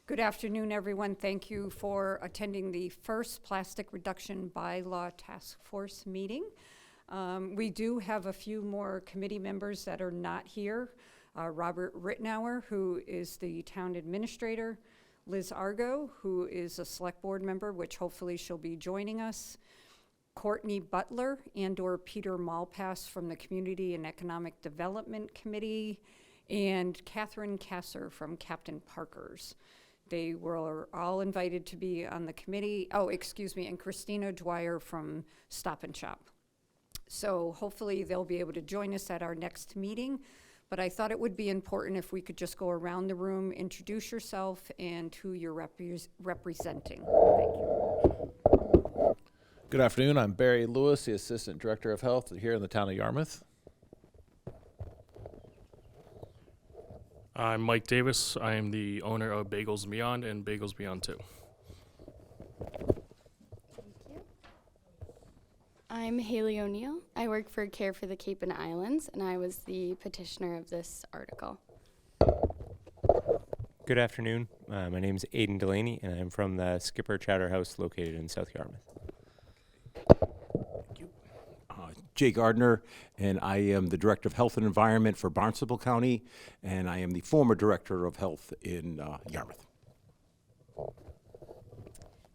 Good afternoon, everyone. Thank you for attending the first Plastic Reduction Bylaw Task Force meeting. We do have a few more committee members that are not here. Robert Rittenauer, who is the town administrator, Liz Argo, who is a select board member, which hopefully she'll be joining us, Courtney Butler and/or Peter Malpass from the Community and Economic Development Committee, and Catherine Kasser from Captain Parker's. They were all invited to be on the committee. Oh, excuse me, and Christina Dwyer from Stop and Shop. So hopefully they'll be able to join us at our next meeting. But I thought it would be important if we could just go around the room, introduce yourself and who you're representing. Thank you. Good afternoon. I'm Barry Lewis, the Assistant Director of Health here in the town of Yarmouth. I'm Mike Davis. I am the owner of Bagels Beyond and Bagels Beyond 2. I'm Haley O'Neill. I work for Care for the Cape and Islands, and I was the petitioner of this article. Good afternoon. My name is Aidan Delaney, and I'm from the Skipper Chowder House located in South Yarmouth. Jay Gardner, and I am the Director of Health and Environment for Barnstable County, and I am the former Director of Health in Yarmouth.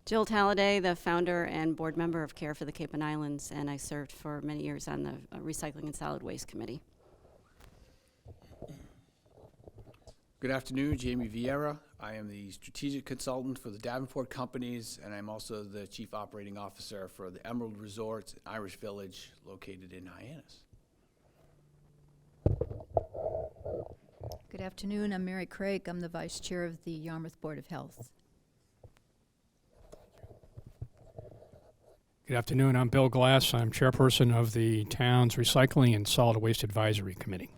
Jill Talladay, the founder and board member of Care for the Cape and Islands, and I served for many years on the Recycling and Solid Waste Committee. Good afternoon, Jamie Vieira. I am the strategic consultant for the Davenport Companies, and I'm also the chief operating officer for the Emerald Resorts and Irish Village located in Hyannis. Good afternoon. I'm Mary Craig. I'm the vice chair of the Yarmouth Board of Health. Good afternoon. I'm Bill Glass. I'm chairperson of the town's Recycling and Solid Waste Advisory Committee.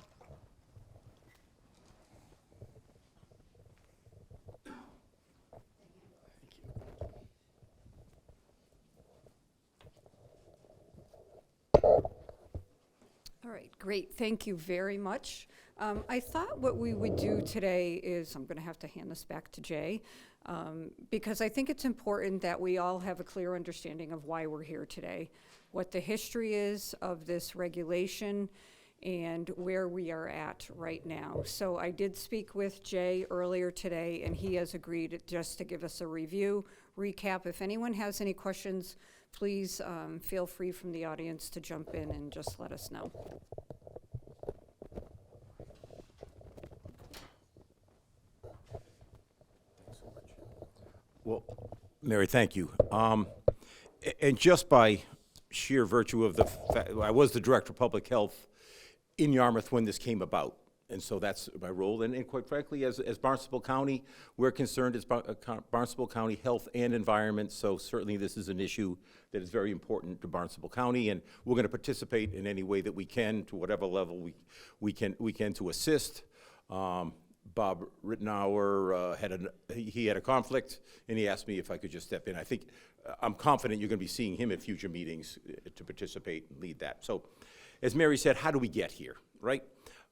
All right, great. Thank you very much. I thought what we would do today is, I'm going to have to hand this back to Jay, because I think it's important that we all have a clear understanding of why we're here today, what the history is of this regulation, and where we are at right now. So I did speak with Jay earlier today, and he has agreed just to give us a review, recap. If anyone has any questions, please feel free from the audience to jump in and just let us know. Well, Mary, thank you. And just by sheer virtue of the fact, I was the Director of Public Health in Yarmouth when this came about. And so that's my role. And quite frankly, as Barnstable County, we're concerned as Barnstable County Health and Environment. So certainly this is an issue that is very important to Barnstable County. And we're going to participate in any way that we can, to whatever level we can to assist. Bob Rittenauer he had a conflict, and he asked me if I could just step in. I think I'm confident you're going to be seeing him at future meetings to participate and lead that. So, as Mary said, how do we get here, right?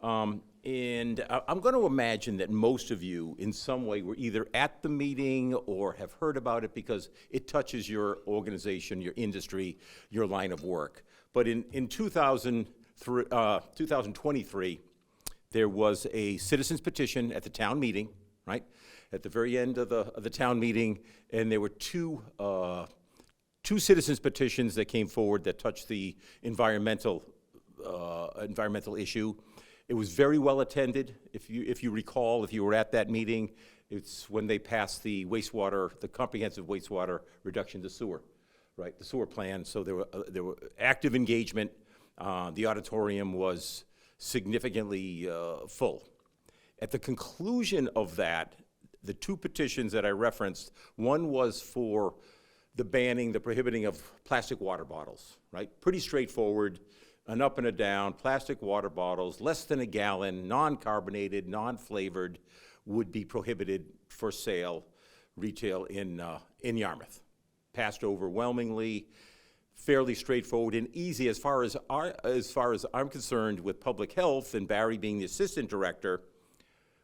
And I'm going to imagine that most of you, in some way, were either at the meeting or have heard about it because it touches your organization, your industry, your line of work. But in 2023. There was a citizens petition at the town meeting, right? At the very end of the town meeting, and there were two citizens petitions that came forward that touched the environmental issue. It was very well attended. If you recall, if you were at that meeting, it's when they passed the comprehensive wastewater reduction to sewer, right? The sewer plan. So there were active engagement. The auditorium was significantly full. At the conclusion of that, the two petitions that I referenced, one was for the prohibiting of plastic water bottles, right? Pretty straightforward, an up and a down. Plastic water bottles, less than a gallon, non-carbonated, non-flavored, would be prohibited for sale, retail in Yarmouth. Passed overwhelmingly. Fairly straightforward and easy as far as I'm concerned with public health, and Barry being the assistant director,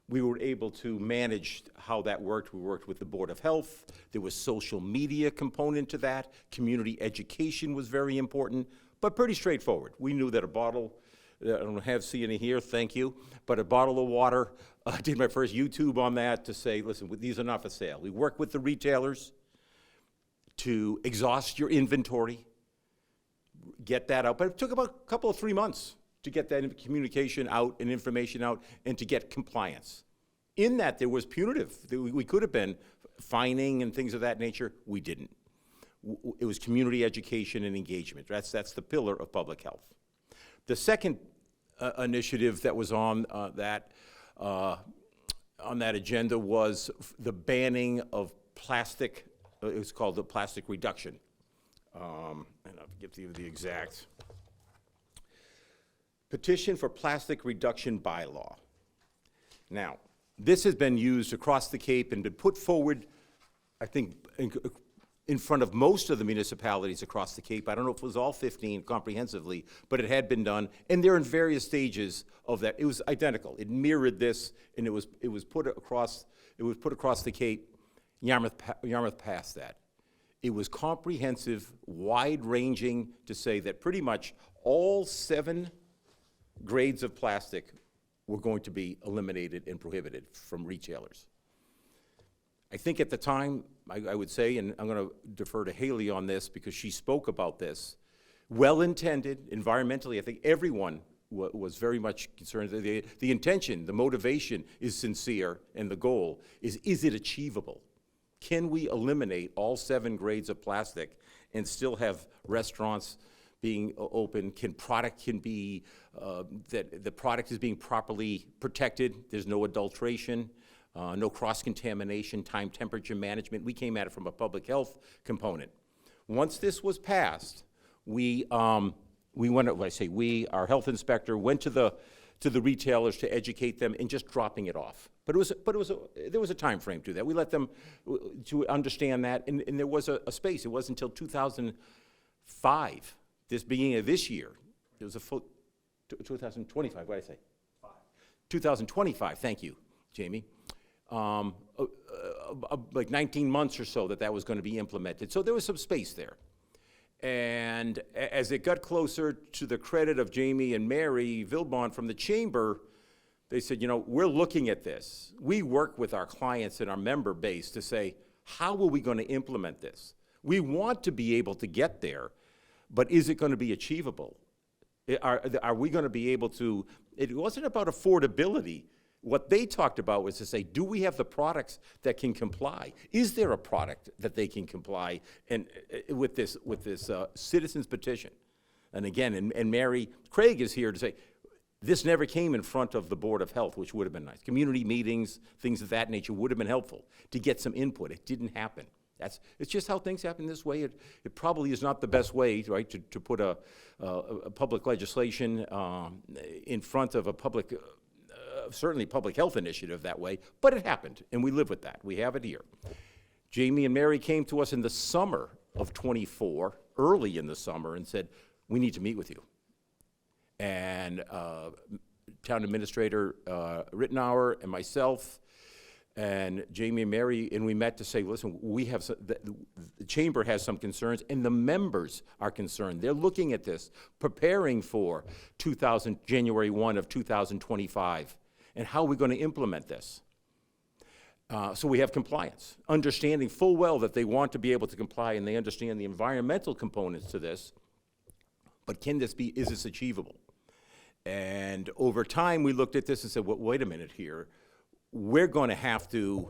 We were able to manage how that worked. We worked with the Board of Health. There was social media component to that. Community education was very important, but pretty straightforward. We knew that a bottle, I don't have any here, thank you, but a bottle of water, I did my first YouTube on that to say, listen, these are not for sale. We worked with the retailers to exhaust your inventory, get that out, but it took about a couple of 3 months to get that communication out and information out and to get compliance. In that, there was punitive. We could have been fining and things of that nature. We didn't. It was community education and engagement. That's the pillar of public health. The second initiative that was on that agenda was the banning of plastic. It was called the plastic reduction. And I'll give you the exact. Petition for plastic reduction bylaw. Now, this has been used across the Cape and been put forward, I think, in front of most of the municipalities across the Cape. I don't know if it was all 15 comprehensively, but it had been done, and they're in various stages of that. It was identical. It mirrored this, and it was put across the Cape. Yarmouth passed that. It was comprehensive, wide-ranging to say that pretty much all 7 grades of plastic were going to be eliminated and prohibited from retailers. I think at the time, I would say, and I'm going to defer to Haley on this because she spoke about this, well-intended, environmentally, I think everyone was very much concerned. The intention, the motivation is sincere, and the goal is it achievable? Can we eliminate all 7 grades of plastic and still have restaurants being open? Product be, that the product is being properly protected, there's no adulteration, no cross-contamination, time temperature management. We came at it from a public health component. Once this was passed, we went, when I say we, our health inspector went to the retailers to educate them and just dropping it off. But there was a time frame to that. We let them to understand that, and there was a space. It wasn't until 2005, beginning of this year, it was 2025, what did I say? 2025, thank you, Jamie. Like 19 months or so that was going to be implemented. So there was some space there. And as it got closer, to the credit of Jamie and Mary Vilbon from the Chamber, they said, we're looking at this. We work with our clients and our member base to say, how are we going to implement this? We want to be able to get there, but is it going to be achievable? Are we going to be able to? It wasn't about affordability. What they talked about was to say, do we have the products that can comply? Is there a product that they can comply and with this citizens petition? And again, and Mary Craig is here to say, this never came in front of the Board of Health, which would have been nice. Community meetings, things of that nature would have been helpful to get some input. It didn't happen. It's just how things happen this way. It probably is not the best way, right, to put a public legislation in front of a public certainly public health initiative that way, but it happened, and we live with that. We have it here. Jamie and Mary came to us in the summer of '24, early in the summer, and said, we need to meet with you. And Town Administrator Rittenauer and myself and Jamie and Mary, and we met to say, listen, we have the Chamber has some concerns, and the members are concerned. They're looking at this, preparing for January 1 of 2025. And how are we going to implement this? So we have compliance, understanding full well that they want to be able to comply and they understand the environmental components to this, but is this achievable? And over time, we looked at this and said, well, wait a minute here. We're going to have to,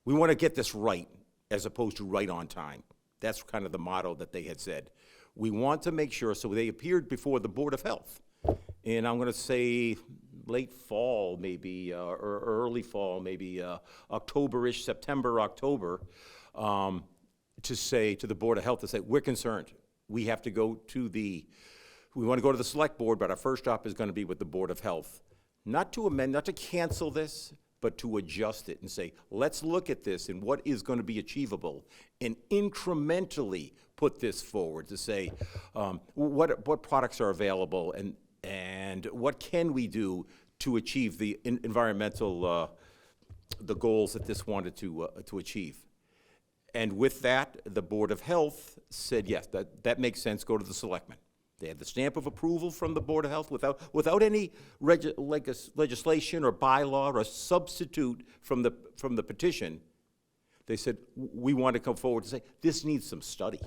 we want to get this right as opposed to right on time. That's kind of the motto that they had said. We want to make sure, so they appeared before the Board of Health. And I'm going to say late fall, maybe, or early fall, maybe October-ish, September, October, to say to the Board of Health, to say, we're concerned. We have to go to we want to go to the Select Board, but our first stop is going to be with the Board of Health. Not to amend, not to cancel this, but to adjust it and say, let's look at this and what is going to be achievable and incrementally put this forward to say, what products are available and what can we do to achieve the environmental, the goals that this wanted to achieve. And with that, the Board of Health said, yes, that makes sense, go to the selectmen. They had the stamp of approval from the Board of Health without any legislation or bylaw or substitute from the petition. They said, we want to come forward and say, this needs some study.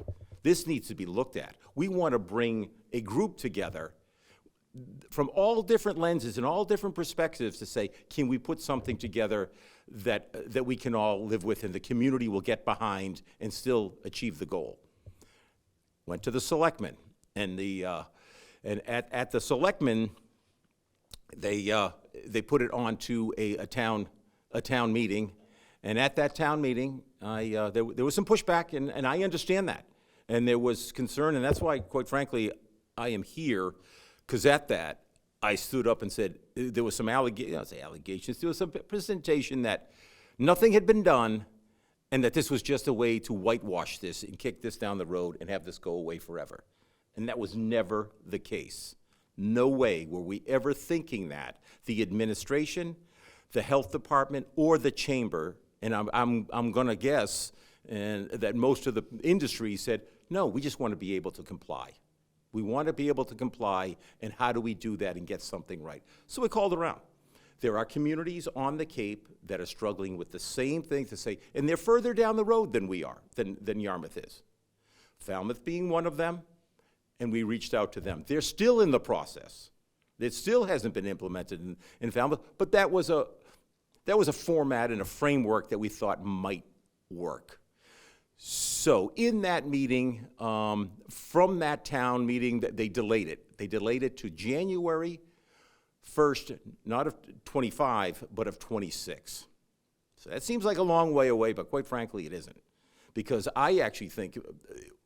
This needs to be looked at. We want to bring a group together from all different lenses and all different perspectives to say, can we put something together that we can all live with and the community will get behind and still achieve the goal? Went to the selectmen, and at the selectmen, they put it on to a town meeting, and at that town meeting, there was some pushback, and I understand that, and there was concern, and that's why, quite frankly, I am here. Because at that, I stood up and said, there was some allegations, there was some presentation that nothing had been done, and that this was just a way to whitewash this and kick this down the road and have this go away forever. And that was never the case. No way were we ever thinking that. The administration, the health department, or the chamber, and I'm gonna guess, and that most of the industry said, no, we just want to be able to comply. We want to be able to comply, and how do we do that and get something right? So we called around. There are communities on the Cape that are struggling with the same thing to say, and they're further down the road than we are, than Yarmouth is. Falmouth being one of them, and we reached out to them. They're still in the process. It still hasn't been implemented in Falmouth, but that was a format and a framework that we thought might work. So in that meeting, from that town meeting, they delayed it. They delayed it to January 1st, not of 25, but of 26. So that seems like a long way away, but quite frankly, it isn't. Because I actually think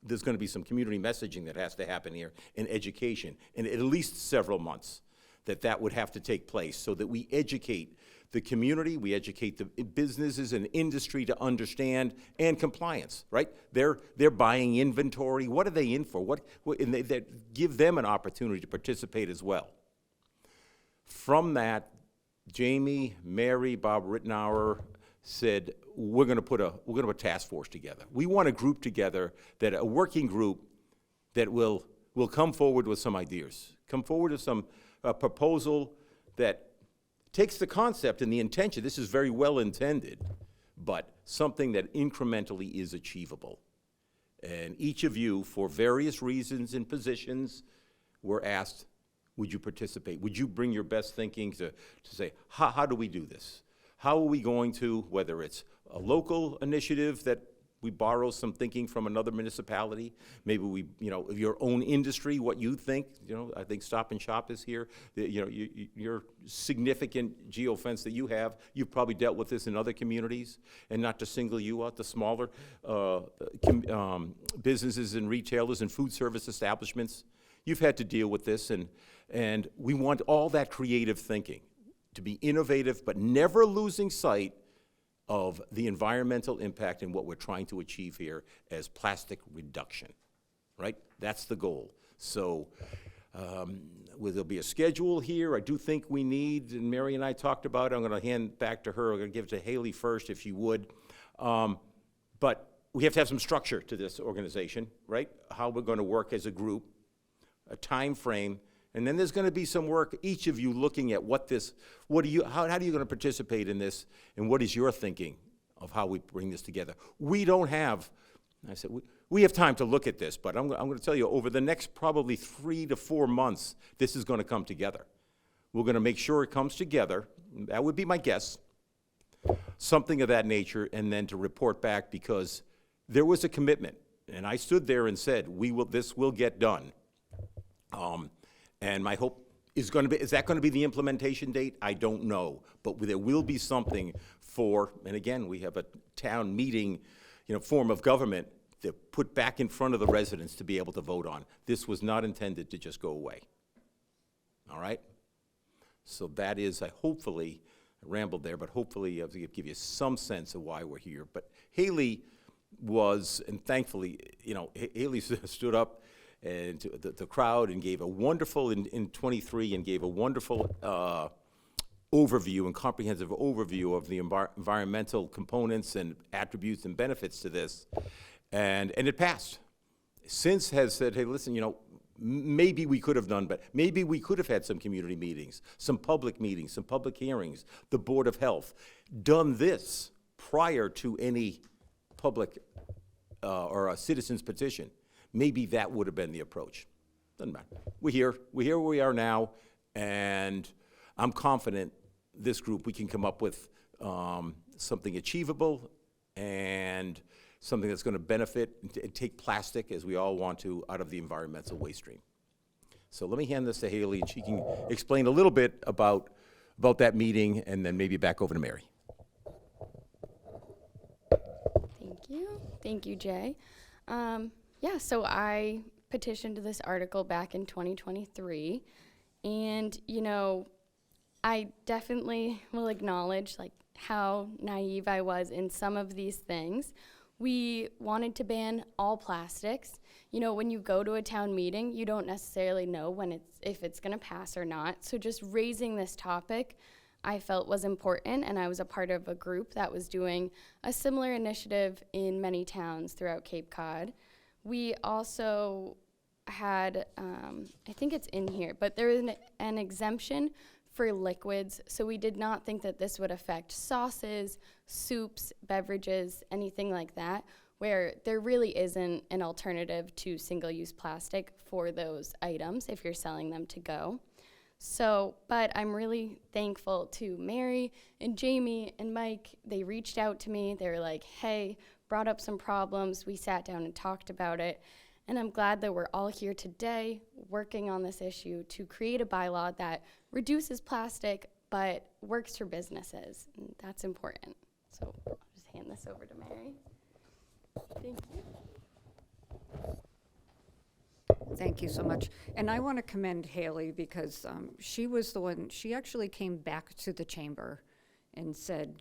there's going to be some community messaging that has to happen here in education in at least several months, that would have to take place so that we educate the community, we educate the businesses and industry to understand, and compliance, right? They're buying inventory. What are they in for? And they give them an opportunity to participate as well. From that, Jamie, Mary, Bob Rittenauer said, we're going to put a task force together. We want a group together, a working group that will come forward with some ideas, come forward with some proposal that takes the concept and the intention, this is very well intended, but something that incrementally is achievable. And each of you, for various reasons and positions, were asked, would you participate? Would you bring your best thinking to say, how do we do this? How are we going to, whether it's a local initiative that we borrow some thinking from another municipality, maybe we, your own industry, what you think, I think Stop and Shop is here. Your significant geofence that you have, you've probably dealt with this in other communities, and not to single you out, the smaller businesses and retailers and food service establishments. You've had to deal with this, and we want all that creative thinking to be innovative, but never losing sight of the environmental impact and what we're trying to achieve here as plastic reduction, right? That's the goal. So there'll be a schedule here. I do think we need, and Mary and I talked about it, I'm going to hand back to her. I'm going to give it to Haley first, if you would. But we have to have some structure to this organization, right? How we're going to work as a group, a time frame, and then there's going to be some work, each of you looking at how are you going to participate in this, and what is your thinking of how we bring this together? We don't have, I said, we have time to look at this, but I'm going to tell you, over the next probably 3 to 4 months, this is going to come together. We're going to make sure it comes together. That would be my guess. Something of that nature, and then to report back, because there was a commitment, and I stood there and said, this will get done. And my hope is that going to be the implementation date? I don't know, but there will be something and again, we have a town meeting, form of government to put back in front of the residents to be able to vote on. This was not intended to just go away. All right? So that is, I rambled there, but hopefully I'll give you some sense of why we're here. But Haley and thankfully, Haley stood up and to the crowd and gave a wonderful, in 23, and gave a wonderful overview and comprehensive overview of the environmental components and attributes and benefits to this, and it passed. Since has said, hey, listen, maybe we could have done, but maybe we could have had some community meetings, some public meetings, some public hearings, the Board of Health, done this prior to any public or a citizen's petition. Maybe that would have been the approach. Doesn't matter. We're here where we are now, and I'm confident this group, we can come up with something achievable and something that's going to benefit and take plastic, as we all want to, out of the environmental waste stream. So let me hand this to Haley, and she can explain a little bit about that meeting, and then maybe back over to Mary. Thank you. Thank you, Jay. So I petitioned this article back in 2023, and, I definitely will acknowledge, how naive I was in some of these things. We wanted to ban all plastics. When you go to a town meeting, you don't necessarily know if it's going to pass or not. So just raising this topic, I felt was important, and I was a part of a group that was doing a similar initiative in many towns throughout Cape Cod. We also had, I think it's in here, but there is an exemption for liquids, so we did not think that this would affect sauces, soups, beverages, anything like that, where there really isn't an alternative to single-use plastic for those items if you're selling them to go. So, but I'm really thankful to Mary and Jamie and Mike. They reached out to me. They were like, hey, brought up some problems. We sat down and talked about it. And I'm glad that we're all here today working on this issue to create a bylaw that reduces plastic but works for businesses. And that's important. So I'll just hand this over to Mary. Thank you. Thank you so much. And I want to commend Haley because she was the one, she actually came back to the chamber and said,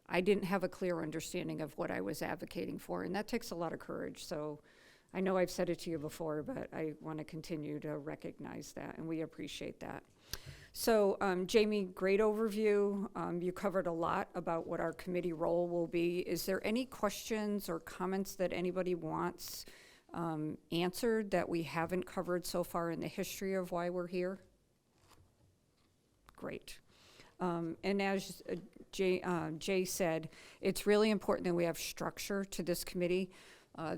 I didn't have a clear understanding of what I was advocating for, and that takes a lot of courage. So I know I've said it to you before, but I want to continue to recognize that, and we appreciate that. So Jamie, great overview. You covered a lot about what our committee role will be. Is there any questions or comments that anybody wants answered that we haven't covered so far in the history of why we're here? Great. And as Jay said, it's really important that we have structure to this committee.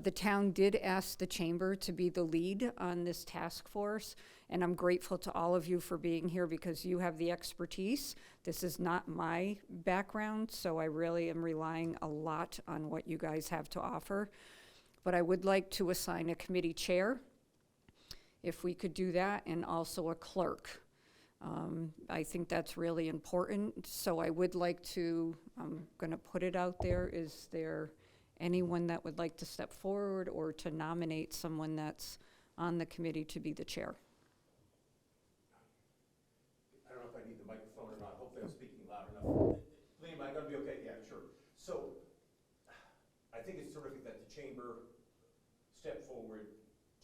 The town did ask the chamber to be the lead on this task force, and I'm grateful to all of you for being here because you have the expertise. This is not my background, so I really am relying a lot on what you guys have to offer. But I would like to assign a committee chair, if we could do that, and also a clerk. I think that's really important. So I would like to, I'm going to put it out there. Is there anyone that would like to step forward or to nominate someone that's on the committee to be the chair? I don't know if I need the microphone or not. Hopefully I'm speaking loud enough. Liam, am I going to be okay? Yeah, sure. So I think it's terrific that the chamber stepped forward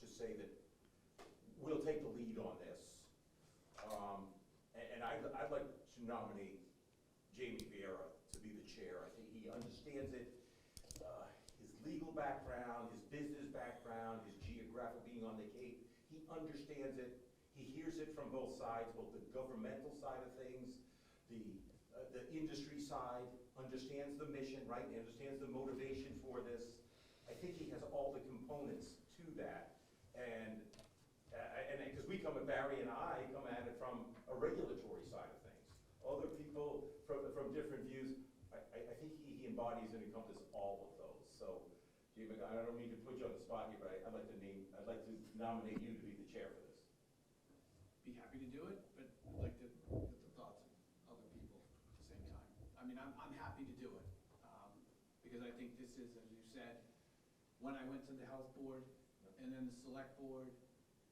to say that we'll take the lead on this. And I'd like to nominate Jamie Vieira to be the chair. I think he understands it. His legal background, his business background, his geographic being on the Cape, he understands it. He hears it from both sides, both the governmental side of things, the industry side, understands the mission, right? He understands the motivation for this. I think he has all the components to that. And because we come at Barry and I come at it from a regulatory side of things. Other people from different views, I think he embodies and encompasses all of those. So, Jamie, I don't mean to put you on the spot here, but I'd like to nominate you to be the chair for this. Be happy to do it, but I'd like to get the thoughts of other people at the same time. I mean, I'm happy to do it because I think this is, as you said, when I went to the health board and then the select board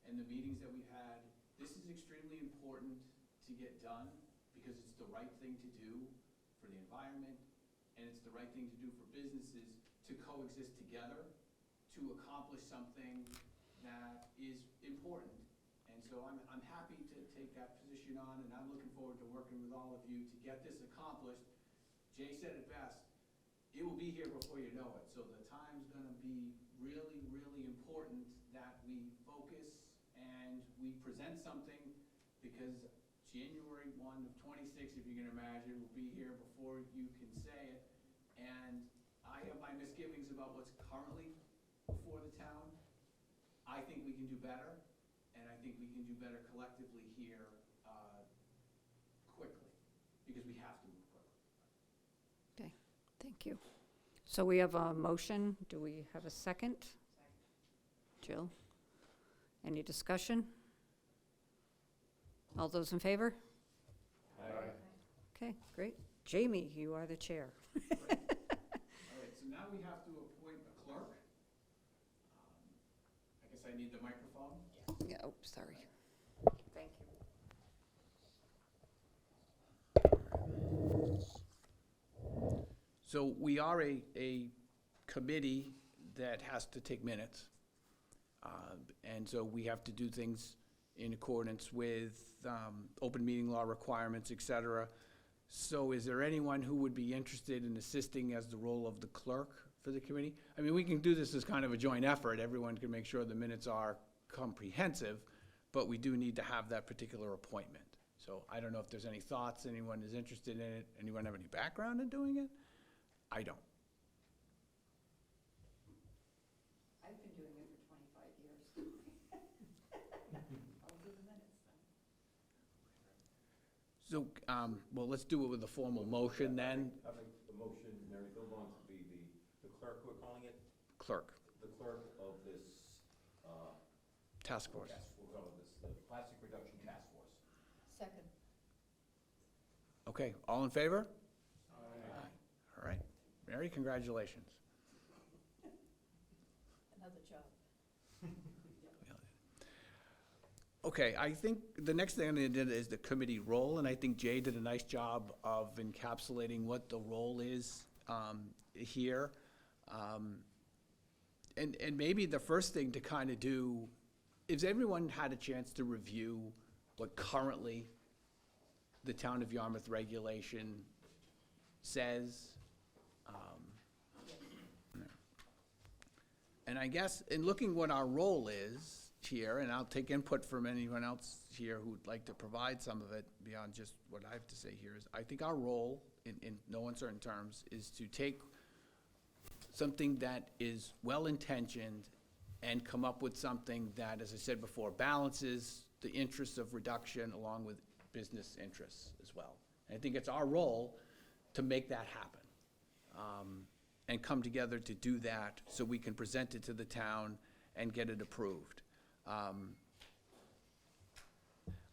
and the meetings that we had, this is extremely important to get done because it's the right thing to do for the environment and it's the right thing to do for businesses to coexist together to accomplish something that is important. And so I'm happy to take that position on, and I'm looking forward to working with all of you to get this accomplished. Jay said it best, it will be here before you know it, so the time's gonna be really, really important that we focus and we present something, because January 1 of '26, if you can imagine, will be here before you can say it. And I have my misgivings about what's currently before the town. I think we can do better, and I think we can do better collectively here quickly, because we have to move quickly. Okay, thank you. So we have a motion. Do we have a second? Jill? Any discussion? All those in favor? Aye. Okay, great. Jamie, you are the chair. All right, so now we have to appoint a clerk. I guess I need the microphone. Yeah, oh, sorry. Thank you. So we are a committee that has to take minutes. And so we have to do things in accordance with open meeting law requirements, et cetera. So is there anyone who would be interested in assisting as the role of the clerk for the committee? I mean, we can do this as kind of a joint effort. Everyone can make sure the minutes are comprehensive, but we do need to have that particular appointment. So I don't know if there's any thoughts, anyone is interested in it, anyone have any background in doing it? I don't. I've been doing it for 25 years. I'll do the minutes then. So, well, let's do it with a formal motion then. I make the motion, Mary Vilbon to be the clerk, we're calling it, Clerk, the clerk of this, task force. we'll call it this, the Plastic Reduction Task Force. Second. Okay, all in favor? Aye. All right. Mary, congratulations. Another job. Okay, I think the next thing on the agenda is the committee role, and I think Jay did a nice job of encapsulating what the role is here. And maybe the first thing to kind of do, is everyone had a chance to review what currently the Town of Yarmouth regulation says? And I guess, in looking what our role is here, and I'll take input from anyone else here who'd like to provide some of it beyond just what I have to say here, is I think our role, in no uncertain terms, is to take something that is well-intentioned and come up with something that, as I said before, balances the interests of reduction along with business interests as well. And I think it's our role to make that happen. And come together to do that so we can present it to the town and get it approved.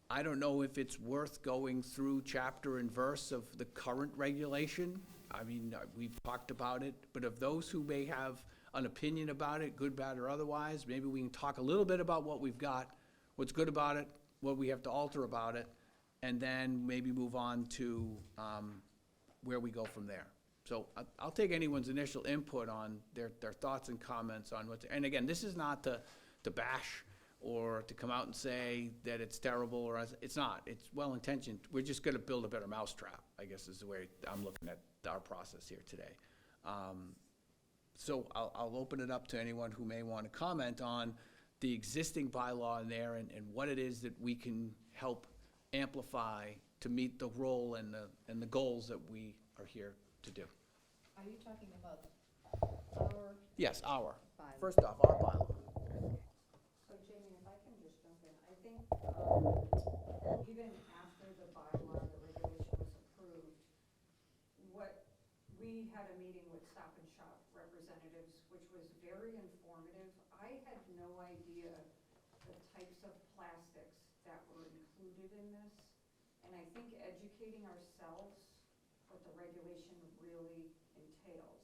I don't know if it's worth going through chapter and verse of the current regulation. I mean, we've talked about it, but of those who may have an opinion about it, good, bad, or otherwise, maybe we can talk a little bit about what we've got, what's good about it, what we have to alter about it, and then maybe move on to where we go from there. So I'll take anyone's initial input on their thoughts and comments on what's, and again, this is not to bash or to come out and say that it's terrible, or it's not. It's well-intentioned. We're just gonna build a better mousetrap, I guess is the way I'm looking at our process here today. So I'll open it up to anyone who may want to comment on the existing bylaw in there and what it is that we can help amplify to meet the role and the goals that we are here to do. Are you talking about our Yes, our. bylaw? First off, our bylaw. So Jamie, if I can just jump in, I think even after the bylaw, the regulation was approved, we had a meeting with Stop and Shop representatives, which was very informative. I had no idea the types of plastics that were included in this, and I think educating ourselves what the regulation really entails.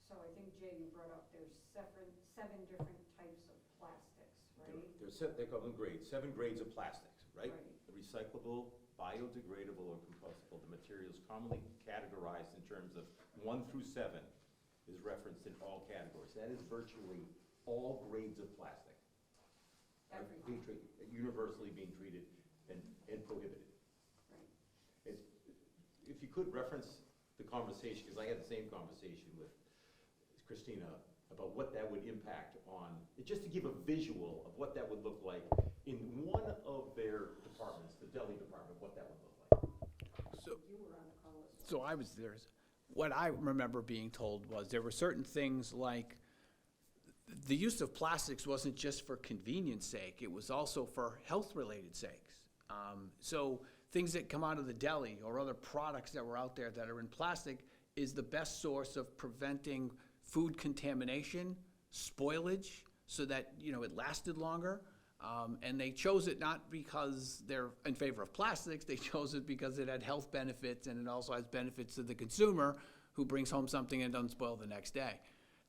So I think, Jay, you brought up there's seven different types of plastics, right? They call them grades, 7 grades of plastics, right? Right. The recyclable, biodegradable, or compostable, the materials commonly categorized in terms of 1 through 7 is referenced in all categories. That is virtually all grades of plastic. universally being treated and prohibited. If you could reference the conversation, because I had the same conversation with Christina about what that would impact on, just to give a visual of what that would look like in one of their departments, the deli department, what that would look like. So I was there. What I remember being told was there were certain things like the use of plastics wasn't just for convenience sake, it was also for health-related sakes. So things that come out of the deli or other products that were out there that are in plastic is the best source of preventing food contamination, spoilage, so that, you know, it lasted longer. And they chose it not because they're in favor of plastics, they chose it because it had health benefits and it also has benefits to the consumer who brings home something and doesn't spoil the next day.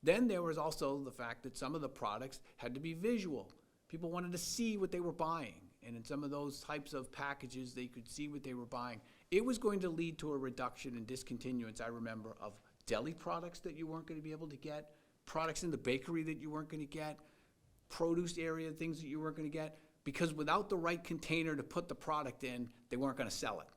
Then there was also the fact that some of the products had to be visual. People wanted to see what they were buying. And in some of those types of packages, they could see what they were buying. It was going to lead to a reduction in discontinuance, I remember, of deli products that you weren't going to be able to get, products in the bakery that you weren't going to get, produce area things that you weren't going to get, because without the right container to put the product in, they weren't going to sell it.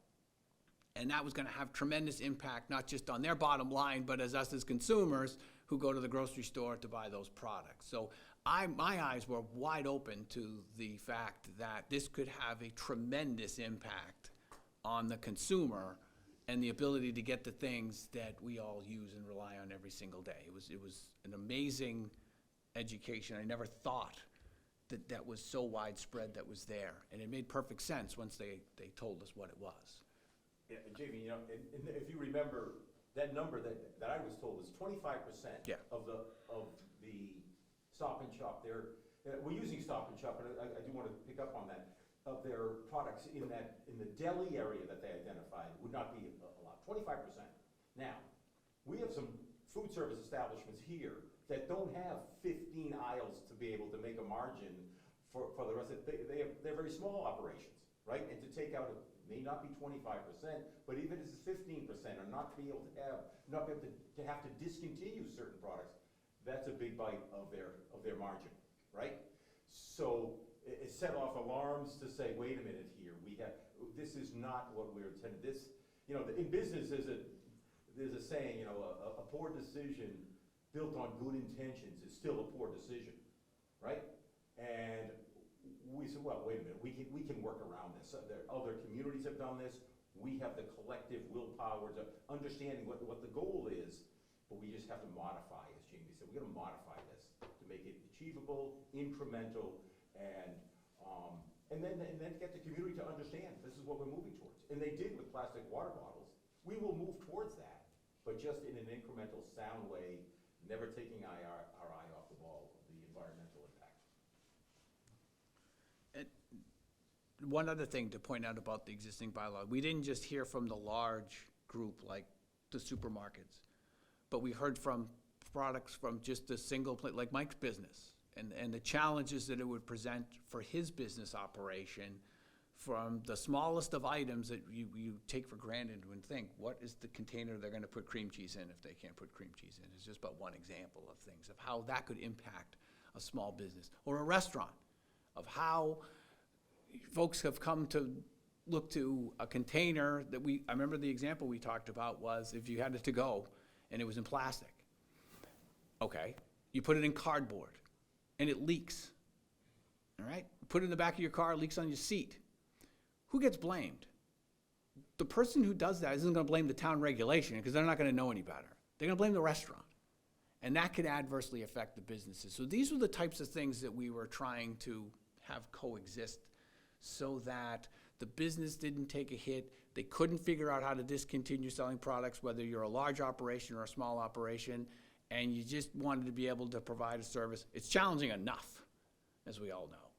And that was going to have tremendous impact, not just on their bottom line, but as us as consumers who go to the grocery store to buy those products. So my eyes were wide open to the fact that this could have a tremendous impact on the consumer and the ability to get the things that we all use and rely on every single day. It was an amazing education. I never thought that that was so widespread that was there. And it made perfect sense once they told us what it was. Yeah, and Jamie, you know, and if you remember, that number that I was told was 25% Yeah. of the Stop and Shop there. We're using Stop and Shop, but I do want to pick up on that, of their products in the deli area that they identified would not be a lot, 25%. Now, we have some food service establishments here that don't have 15 aisles to be able to make a margin for the rest of it. They're very small operations, right? And to take out, it may not be 25%, but even if it's 15%, or not be able to have to discontinue certain products, that's a big bite of their margin, right? So it set off alarms to say, wait a minute here, this is not what we're intended. This, you know, in business there's a saying, you know, a poor decision built on good intentions is still a poor decision, right? And we said, well, wait a minute, we can work around this. Other communities have done this. We have the collective willpower to understanding what the goal is, but we just have to modify, as Jamie said, we're gonna modify this to make it achievable, incremental, and then get the community to understand this is what we're moving towards. And they did with plastic water bottles. We will move towards that, but just in an incremental, sound way, never taking our eye off the ball of the environmental impact. One other thing to point out about the existing bylaw, we didn't just hear from the large group like the supermarkets, but we heard from products from just a single place, like Mike's business, and the challenges that it would present for his business operation, from the smallest of items that you take for granted and think, what is the container they're gonna put cream cheese in if they can't put cream cheese in? It's just about one example of things, of how that could impact a small business, or a restaurant, of how folks have come to look to a container that I remember the example we talked about was if you had it to go and it was in plastic. Okay, you put it in cardboard and it leaks, all right? Put it in the back of your car, it leaks on your seat. Who gets blamed? The person who does that isn't gonna blame the town regulation because they're not gonna know any better. They're gonna blame the restaurant. And that could adversely affect the businesses. So these were the types of things that we were trying to have coexist so that the business didn't take a hit. They couldn't figure out how to discontinue selling products, whether you're a large operation or a small operation, and you just wanted to be able to provide a service. It's challenging enough, as we all know.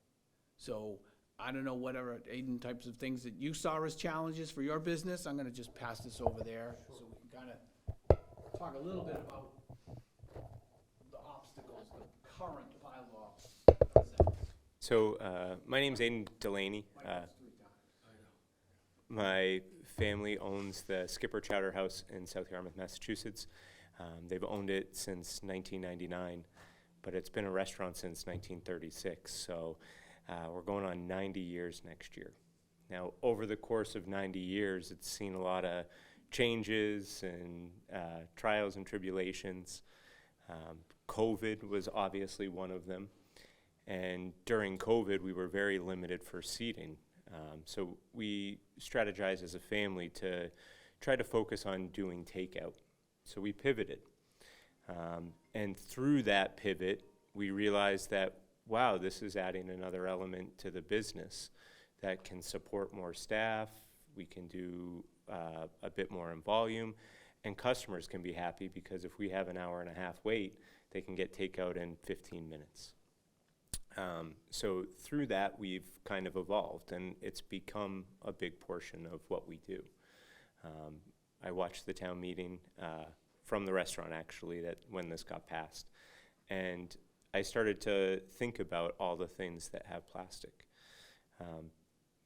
So I don't know whatever, Aiden, types of things that you saw as challenges for your business. I'm gonna just pass this over there so we can kind of talk a little bit about the obstacles the current bylaw presents. So my name's Aiden Delaney. My family owns the Skipper Chowder House in South Yarmouth, Massachusetts. They've owned it since 1999, but it's been a restaurant since 1936. So We're going on 90 years next year. Now, over the course of 90 years, it's seen a lot of changes and trials and tribulations. COVID was obviously one of them. And during COVID, we were very limited for seating. So we strategized as a family to try to focus on doing takeout. So we pivoted. And through that pivot, we realized that, wow, this is adding another element to the business that can support more staff. We can do a bit more in volume, and customers can be happy because if we have an hour and a half wait, they can get takeout in 15 minutes. So through that, we've kind of evolved, and it's become a big portion of what we do. I watched the town meeting from the restaurant, actually, that when this got passed, and I started to think about all the things that have plastic.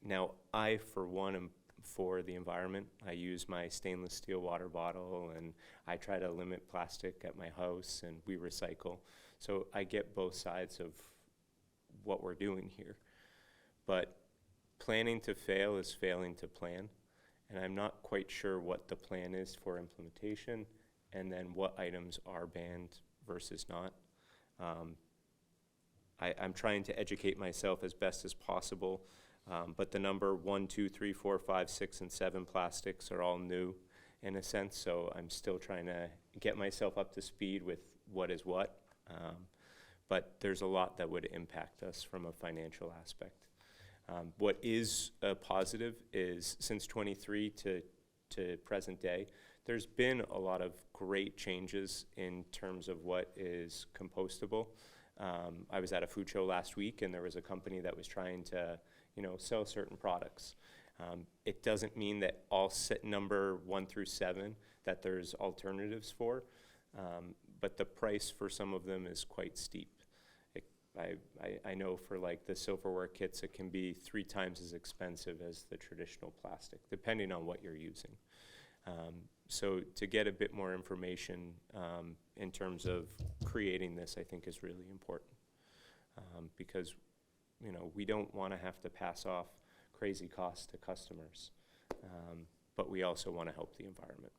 Now, I, for one, am for the environment. I use my stainless steel water bottle, and I try to limit plastic at my house, and we recycle. So I get both sides of what we're doing here. But planning to fail is failing to plan, and I'm not quite sure what the plan is for implementation, and then what items are banned versus not. I'm trying to educate myself as best as possible, but the number 1, 2, 3, 4, 5, 6, and 7 plastics are all new in a sense, so I'm still trying to get myself up to speed with what is what. But there's a lot that would impact us from a financial aspect. What is positive is since 23 to present day, there's been a lot of great changes in terms of what is compostable. I was at a food show last week, and there was a company that was trying to, sell certain products. It doesn't mean that all set number 1 through 7 that there's alternatives for, but the price for some of them is quite steep. I know for like the silverware kits, it can be 3 times as expensive as the traditional plastic, depending on what you're using. So to get a bit more information in terms of creating this, I think is really important because, we don't want to have to pass off crazy costs to customers, but we also want to help the environment.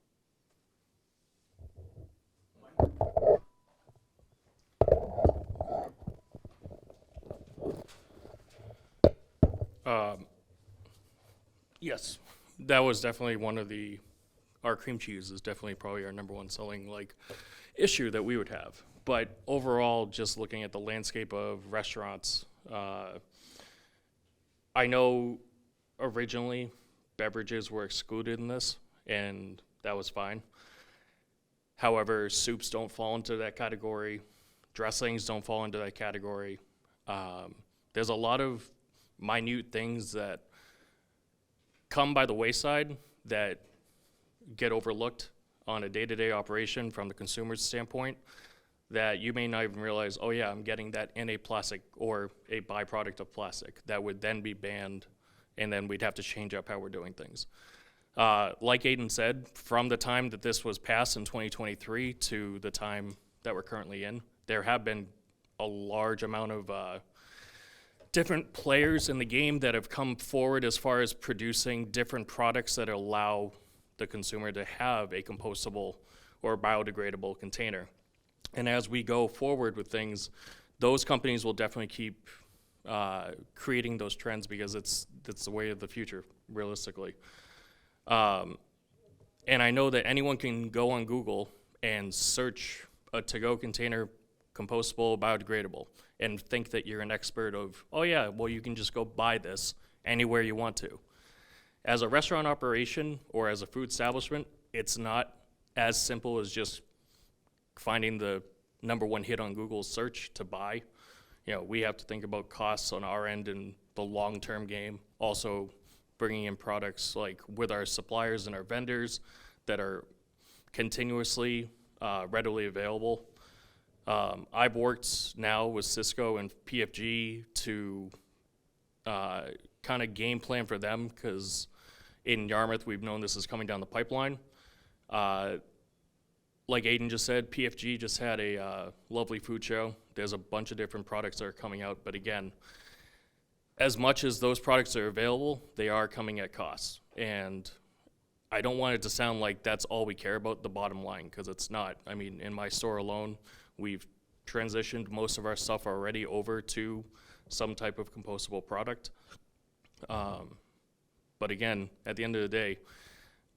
Yes, that was definitely one of our cream cheese is definitely probably our number one selling issue that we would have. But overall, just looking at the landscape of restaurants, I know originally beverages were excluded in this, and that was fine. However, soups don't fall into that category. Dressings don't fall into that category. There's a lot of minute things that come by the wayside that get overlooked on a day-to-day operation from the consumer's standpoint that you may not even realize, oh yeah, I'm getting that in a plastic or a byproduct of plastic that would then be banned, and then we'd have to change up how we're doing things. Like Aiden said, from the time that this was passed in 2023 to the time that we're currently in, there have been a large amount of different players in the game that have come forward as far as producing different products that allow the consumer to have a compostable or biodegradable container. And as we go forward with things, those companies will definitely keep creating those trends because it's the way of the future, realistically. And I know that anyone can go on Google and search a to-go container, compostable, biodegradable, and think that you're an expert of, oh yeah, well you can just go buy this anywhere you want to. As a restaurant operation or as a food establishment, it's not as simple as just finding the number one hit on Google search to buy. We have to think about costs on our end and the long-term game. Also bringing in products like with our suppliers and our vendors that are continuously readily available. I've worked now with Cisco and PFG to kind of game plan for them because in Yarmouth, we've known this is coming down the pipeline. Like Aiden just said, PFG just had a lovely food show. There's a bunch of different products that are coming out, but again, as much as those products are available, they are coming at costs. And I don't want it to sound like that's all we care about, the bottom line, because it's not. I mean, in my store alone, we've transitioned most of our stuff already over to some type of compostable product. But again, at the end of the day,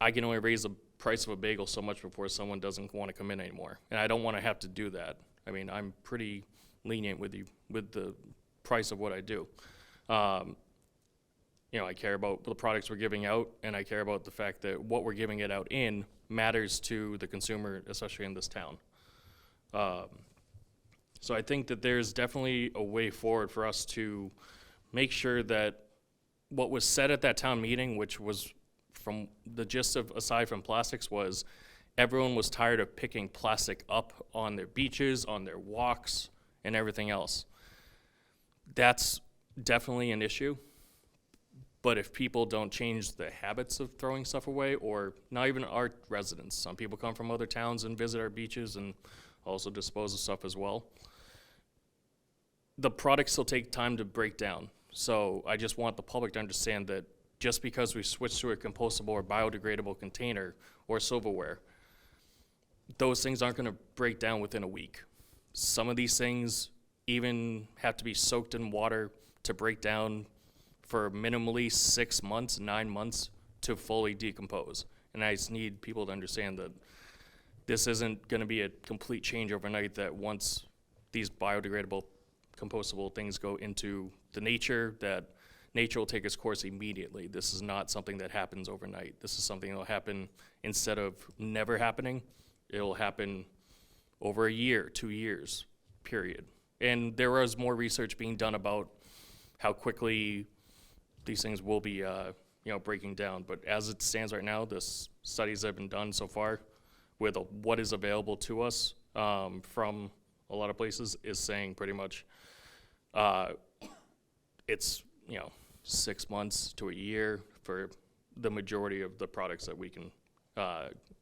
I can only raise the price of a bagel so much before someone doesn't want to come in anymore. And I don't want to have to do that. I mean, I'm pretty lenient with the price of what I do. You know, I care about the products we're giving out, and I care about the fact that what we're giving it out in matters to the consumer, especially in this town. So I think that there's definitely a way forward for us to make sure that what was said at that town meeting, which was from the gist of, aside from plastics, was everyone was tired of picking plastic up on their beaches, on their walks, and everything else. That's definitely an issue. But if people don't change the habits of throwing stuff away, or not even our residents, some people come from other towns and visit our beaches and also dispose of stuff as well. The products still take time to break down. So I just want the public to understand that just because we switch to a compostable or biodegradable container or silverware, those things aren't gonna break down within a week. Some of these things even have to be soaked in water to break down for minimally 6 months, 9 months to fully decompose. And I just need people to understand that this isn't gonna be a complete change overnight, that once these biodegradable, compostable things go into the nature, that nature will take its course immediately. This is not something that happens overnight. This is something that will happen, instead of never happening, it'll happen over a year, 2 years, period. And there was more research being done about how quickly these things will be, breaking down. But as it stands right now, the studies that have been done so far with what is available to us from a lot of places is saying pretty much it's 6 months to a year for the majority of the products that we can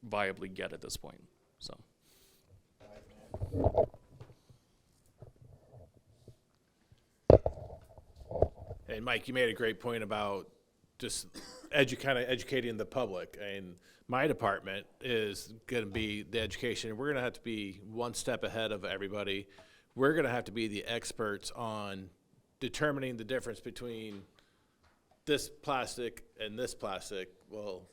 viably get at this point. So. And Mike, you made a great point about just educating the public. And my department is going to be the education. We're going to have to be one step ahead of everybody. We're going to have to be the experts on determining the difference between this plastic and this plastic. Well,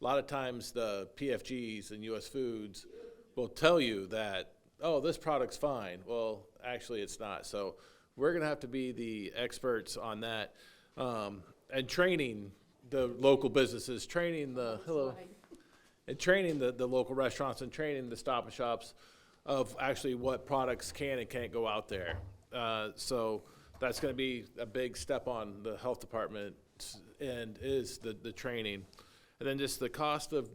a lot of times the PFGs and US Foods will tell you that, oh, this product's fine. Well, actually it's not. So we're going to have to be the experts on that, and training the local businesses, training the local restaurants, and training the Stop and Shops of actually what products can and can't go out there. So that's going to be a big step on the health department, and is the training. And then just the cost of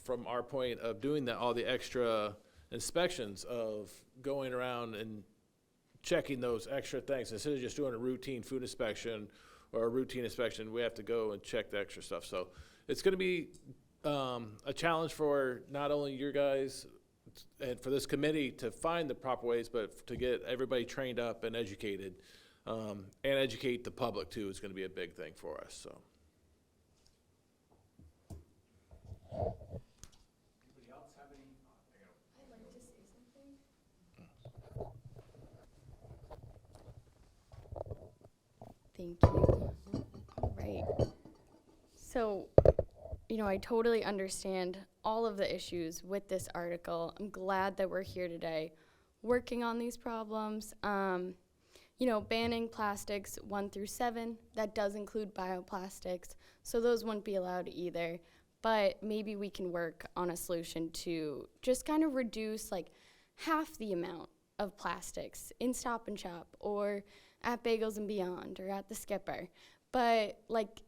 from our point of doing all the extra inspections of going around and checking those extra things. Instead of just doing a routine food inspection or a routine inspection, we have to go and check the extra stuff. So it's going to be a challenge for not only your guys and for this committee to find the proper ways, but to get everybody trained up and educated, and educate the public too is going to be a big thing for us. So. Thank you. All right. So, I totally understand all of the issues with this article. I'm glad that we're here today working on these problems. Banning plastics 1 through 7, that does include bioplastics, so those wouldn't be allowed either. But maybe we can work on a solution to just kind of reduce half the amount of plastics in Stop and Shop or at Bagels and Beyond or at the Skipper. But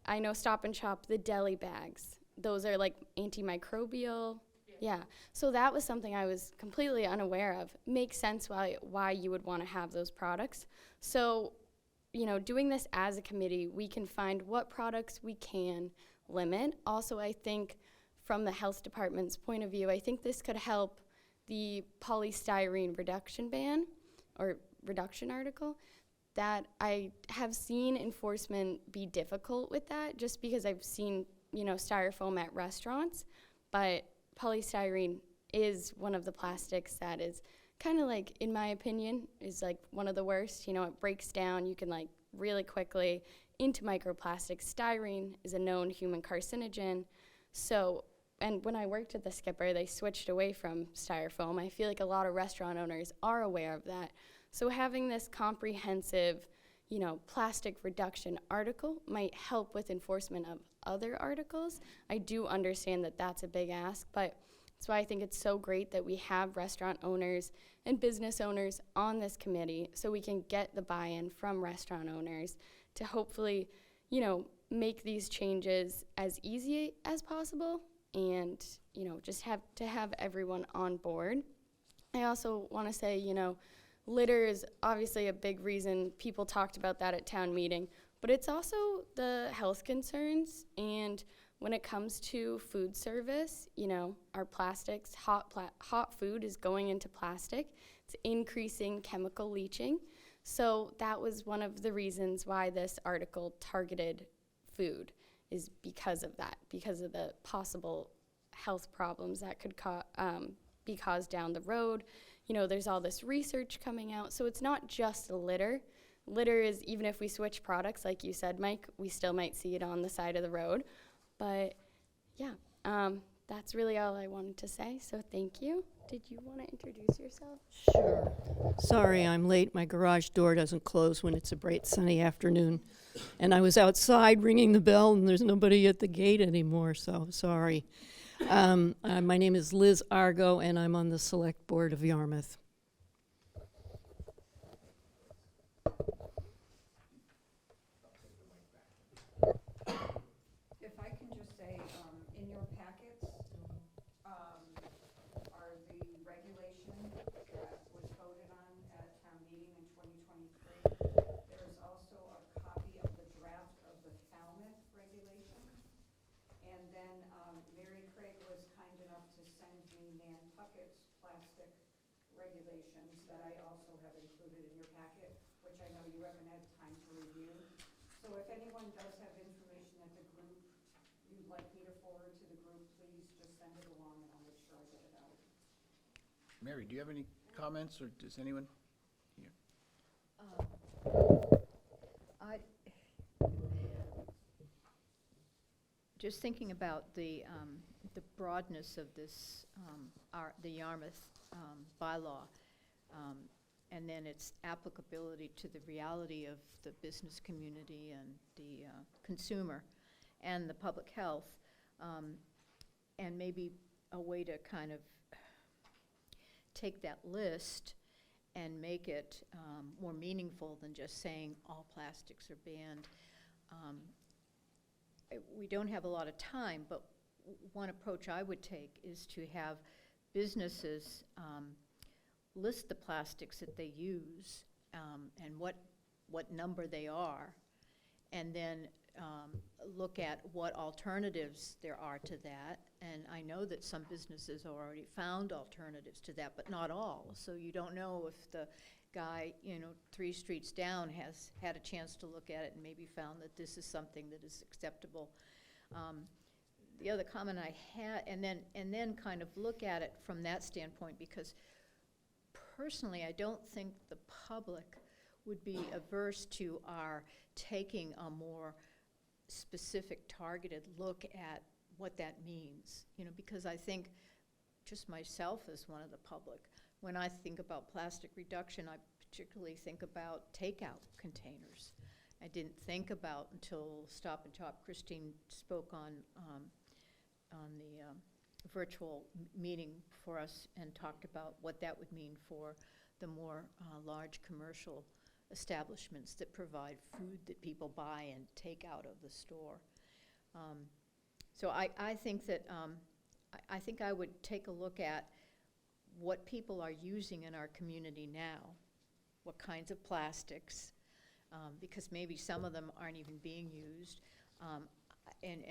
I know Stop and Shop, the deli bags, those are antimicrobial. Yeah. So that was something I was completely unaware of. Makes sense why you would want to have those products. So, doing this as a committee, we can find what products we can limit. Also, I think from the health department's point of view, I think this could help the polystyrene reduction ban or reduction article. that I have seen enforcement be difficult with that, just because I've seen, styrofoam at restaurants, but polystyrene is one of the plastics that is kind of like, in my opinion, is like one of the worst. It breaks down, you can like really quickly into microplastics. Styrene is a known human carcinogen. So, and when I worked at the Skipper, they switched away from styrofoam. I feel like a lot of restaurant owners are aware of that. So having this comprehensive, plastic reduction article might help with enforcement of other articles. I do understand that that's a big ask, but that's why I think it's so great that we have restaurant owners and business owners on this committee, so we can get the buy-in from restaurant owners to hopefully, make these changes as easy as possible and, just have everyone on board. I also want to say, litter is obviously a big reason. People talked about that at town meeting, but it's also the health concerns. And when it comes to food service, our plastics, hot food is going into plastic. It's increasing chemical leaching. So that was one of the reasons why this article targeted food, is because of that, because of the possible health problems that could be caused down the road. There's all this research coming out, so it's not just litter. Litter is, even if we switch products, like you said, Mike, we still might see it on the side of the road. But yeah, that's really all I wanted to say, so thank you. Did you want to introduce yourself? Sure. Sorry I'm late. My garage door doesn't close when it's a bright sunny afternoon. And I was outside ringing the bell and there's nobody at the gate anymore, so sorry. My name is Liz Argo and I'm on the Select Board of Yarmouth. If I can just say, in your packets, are the regulation that was voted on at town meeting in 2023. There's also a copy of the draft of the Falmouth regulations. And then Mary Craig was kind enough to send me Nantucket's plastic regulations that I also have included in your packet, which I know you haven't had time to review. So if anyone does have information at the group you'd like me to forward to the group, please just send it along and I'll make sure I get it out. Mary, do you have any comments, or does anyone here? Just thinking about the broadness of this, the Yarmouth bylaw, and then its applicability to the reality of the business community and the consumer and the public health, and maybe a way to kind of take that list and make it more meaningful than just saying all plastics are banned. We don't have a lot of time, but one approach I would take is to have businesses list the plastics that they use and what number they are, and then look at what alternatives there are to that. And I know that some businesses have already found alternatives to that, but not all. So you don't know if the guy, 3 streets down has had a chance to look at it and maybe found that this is something that is acceptable. The other comment I had, and then kind of look at it from that standpoint, because personally I don't think the public would be averse to our taking a more specific, targeted look at what that means, because I think, just myself as one of the public, when I think about plastic reduction, I particularly think about takeout containers. I didn't think about, until Stop and Shop, Christine spoke on the virtual meeting for us and talked about what that would mean for the more large commercial establishments that provide food that people buy and take out of the store. So I think that I think I would take a look at what people are using in our community now, what kinds of plastics, because maybe some of them aren't even being used, and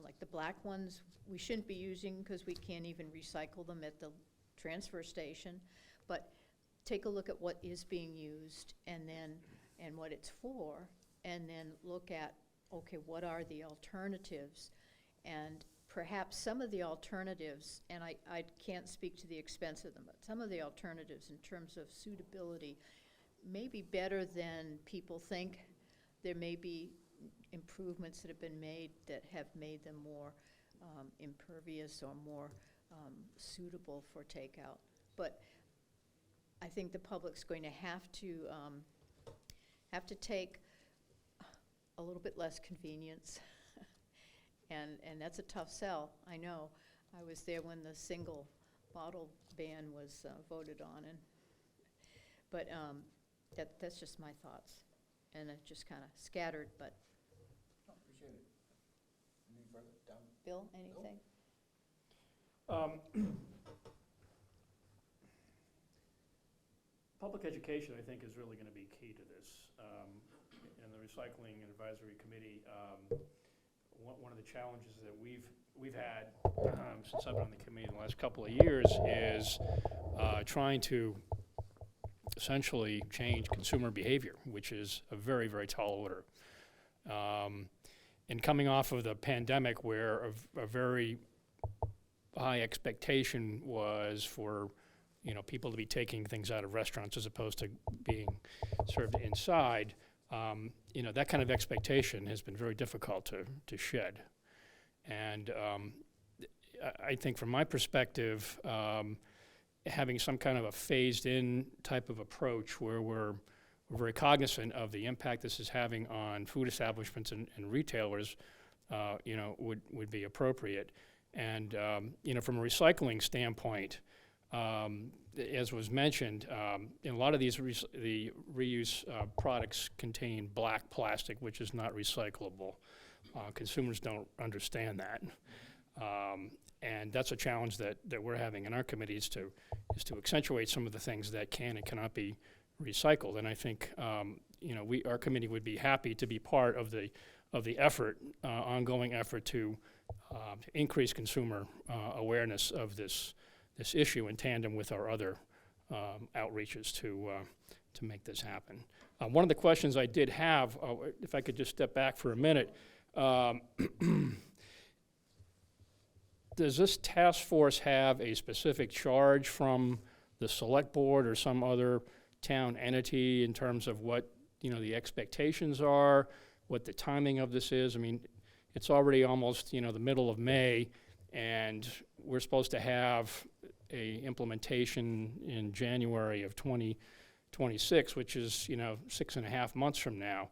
like the black ones we shouldn't be using because we can't even recycle them at the transfer station. But take a look at what is being used, and then and what it's for, and then look at, okay, what are the alternatives? And perhaps some of the alternatives, and I can't speak to the expense of them, but some of the alternatives in terms of suitability may be better than people think. There may be improvements that have been made that have made them more impervious or more suitable for takeout. But I think the public's going to have to take a little bit less convenience. And that's a tough sell, I know. I was there when the single bottle ban was voted on, but that's just my thoughts. And it just kind of scattered, but. Appreciate it. Any further? Down? Bill, anything? Public education, I think, is really going to be key to this. And the Recycling Advisory Committee, one of the challenges that we've had since I've been on the committee in the last couple of years is trying to essentially change consumer behavior, which is a very, very tall order. And coming off of the pandemic, where a very high expectation was for people to be taking things out of restaurants as opposed to being served inside, that kind of expectation has been very difficult to shed. And I think from my perspective, having some kind of a phased-in type of approach where we're very cognizant of the impact this is having on food establishments and retailers, would be appropriate. And from a recycling standpoint, as was mentioned, in a lot of these the reuse products contain black plastic, which is not recyclable. Consumers don't understand that. And that's a challenge that we're having in our committee is to accentuate some of the things that can and cannot be recycled. And I think our committee would be happy to be part of the effort, ongoing effort to increase consumer awareness of this issue in tandem with our other outreaches to make this happen. One of the questions I did have, if I could just step back for a minute, does this task force have a specific charge from the select board or some other town entity in terms of what the expectations are, what the timing of this is? I mean, it's already almost the middle of May, and we're supposed to have a implementation in January of 2026, which is 6.5 months from now.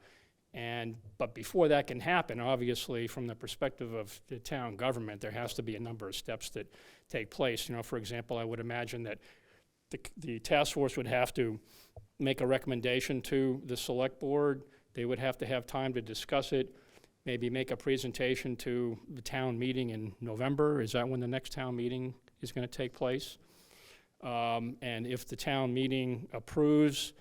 But before that can happen, obviously, from the perspective of the town government, there has to be a number of steps that take place. For example, I would imagine that the task force would have to make a recommendation to the select board. They would have to have time to discuss it, maybe make a presentation to the town meeting in November. Is that when the next town meeting is going to take place? And if the town meeting approves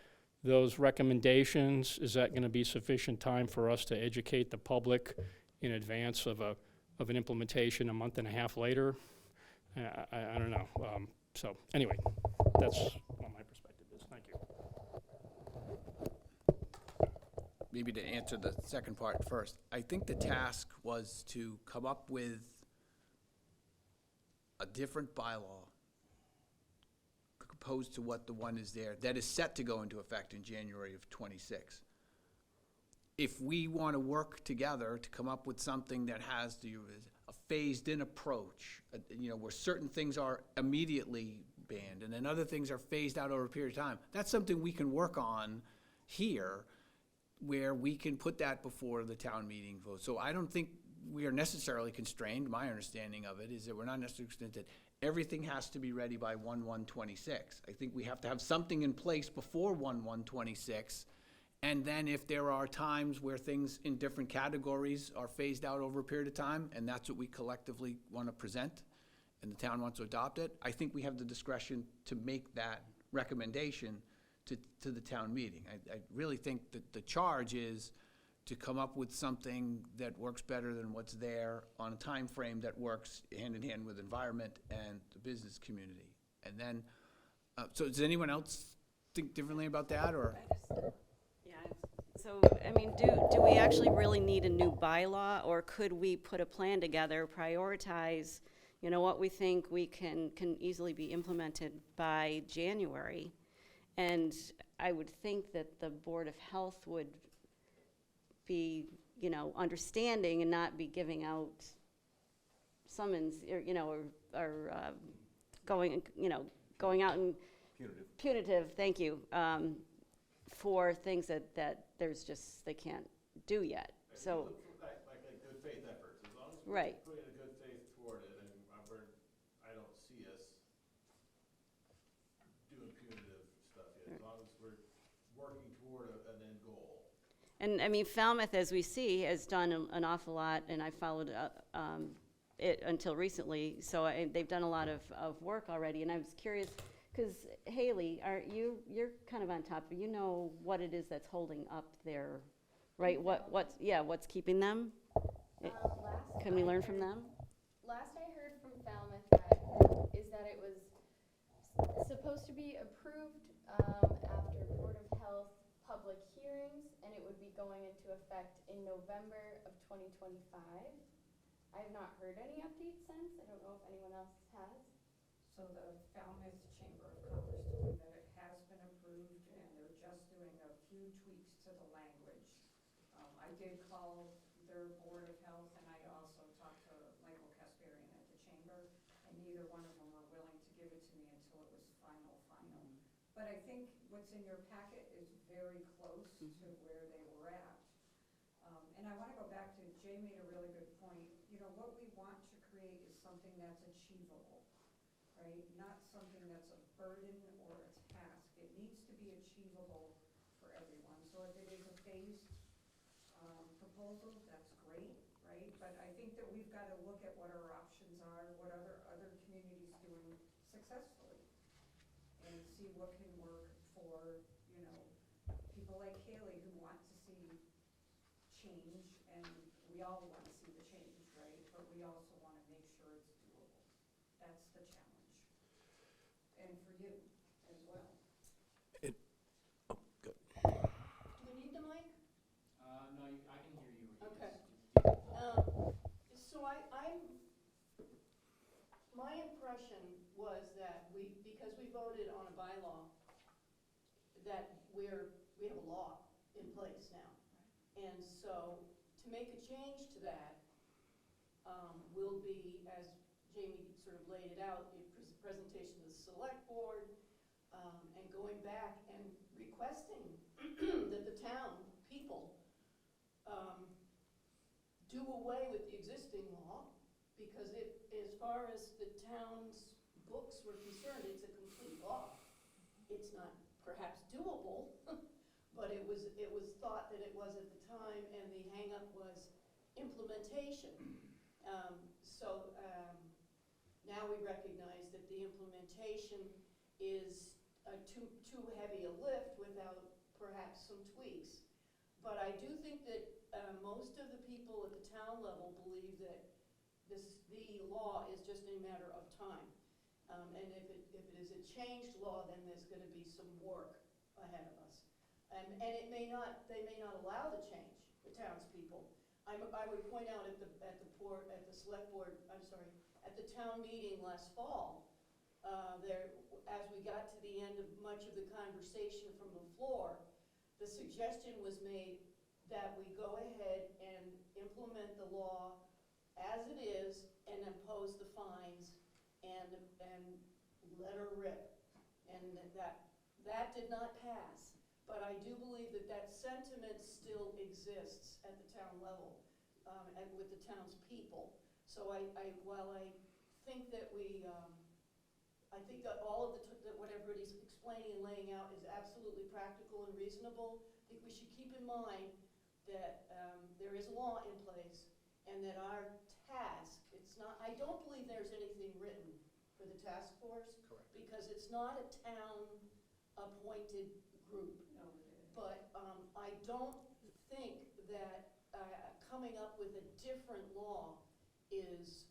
those recommendations, is that going to be sufficient time for us to educate the public in advance of an implementation a month and a half later? I don't know. So anyway, that's what my perspective is. Thank you. Maybe to answer the second part first, I think the task was to come up with a different bylaw opposed to what the one is there, that is set to go into effect in January of '26. If we want to work together to come up with something that has a phased-in approach, where certain things are immediately banned and then other things are phased out over a period of time, that's something we can work on here, where we can put that before the town meeting vote. So I don't think we are necessarily constrained. My understanding of it is that we're not necessarily constrained that everything has to be ready by 1/1/26. I think we have to have something in place before 1/1/26. And then if there are times where things in different categories are phased out over a period of time, and that's what we collectively want to present, and the town wants to adopt it, I think we have the discretion to make that recommendation to the town meeting. I really think that the charge is to come up with something that works better than what's there on a time frame that works hand in hand with environment and the business community. And then, so does anyone else think differently about that, or? Yeah, So, I mean, do we actually really need a new bylaw, or could we put a plan together, prioritize, you know, what we think we can easily be implemented by January? And I would think that the Board of Health would be, you know, understanding and not be giving out summons, or, you know, or going, you know, going out and punitive, thank you, for things that there's just, they can't do yet, so. Like good faith efforts, as long as Right. we're putting a good faith toward it, and I don't see us doing punitive stuff yet, as long as we're working toward an end goal. And, I mean, Falmouth, as we see, has done an awful lot, and I followed it until recently, so they've done a lot of work already, and I was curious, because Haley, you're kind of on top, you know what it is that's holding up their, right, what's keeping them? Can we learn from them? Last I heard from Falmouth is that it was supposed to be approved after Board of Health public hearings, and it would be going into effect in November of 2025. I have not heard any updates since. I don't know if anyone else has. So the Falmouth Chamber of Commerce told me that it has been approved, and they're just doing a few tweaks to the language. I did call their Board of Health, and I also talked to Michael Kasparian at the Chamber, and neither one of them were willing to give it to me until it was final. But I think what's in your packet is very close to where they were at. And I want to go back to, Jay made a really good point. You know, what we want to create is something that's achievable, right? Not something that's a burden or a task. It needs to be achievable for everyone. So if it is a phased proposal, that's great, right? But I think that we've got to look at what our options are, what other communities doing successfully, and see what can work for, you know, people like Haley who want to see change, and we all want to see the change, right? But we also want to make sure it's doable. That's the challenge. And for you as well. Good. Do we need the mic? No, I can hear you. Okay. So my impression was that because we voted on a bylaw, that we have a law in place now. And so to make a change to that will be, as Jamie sort of laid it out, a presentation to the select board, and going back and requesting that the town people do away with the existing law, because as far as the town's books were concerned, it's a complete law. It's not perhaps doable, but it was thought that it was at the time, and the hang-up was implementation. Now we recognize that the implementation is too heavy a lift without perhaps some tweaks. But I do think that most of the people at the town level believe that the law is just a matter of time. And if it is a changed law, then there's going to be some work ahead of us. And they may not allow the change, the townspeople. I would point out at the town meeting last fall, as we got to the end of much of the conversation from the floor, the suggestion was made that we go ahead and implement the law as it is and impose the fines and let her rip. And that did not pass. But I do believe that sentiment still exists at the town level, and with the townspeople. So while I think that I think that all of that what everybody's explaining and laying out is absolutely practical and reasonable, I think we should keep in mind that there is a law in place, and that our task, I don't believe there's anything written for the task force. Correct. Because it's not a town-appointed group. No, it is. But I don't think that coming up with a different law is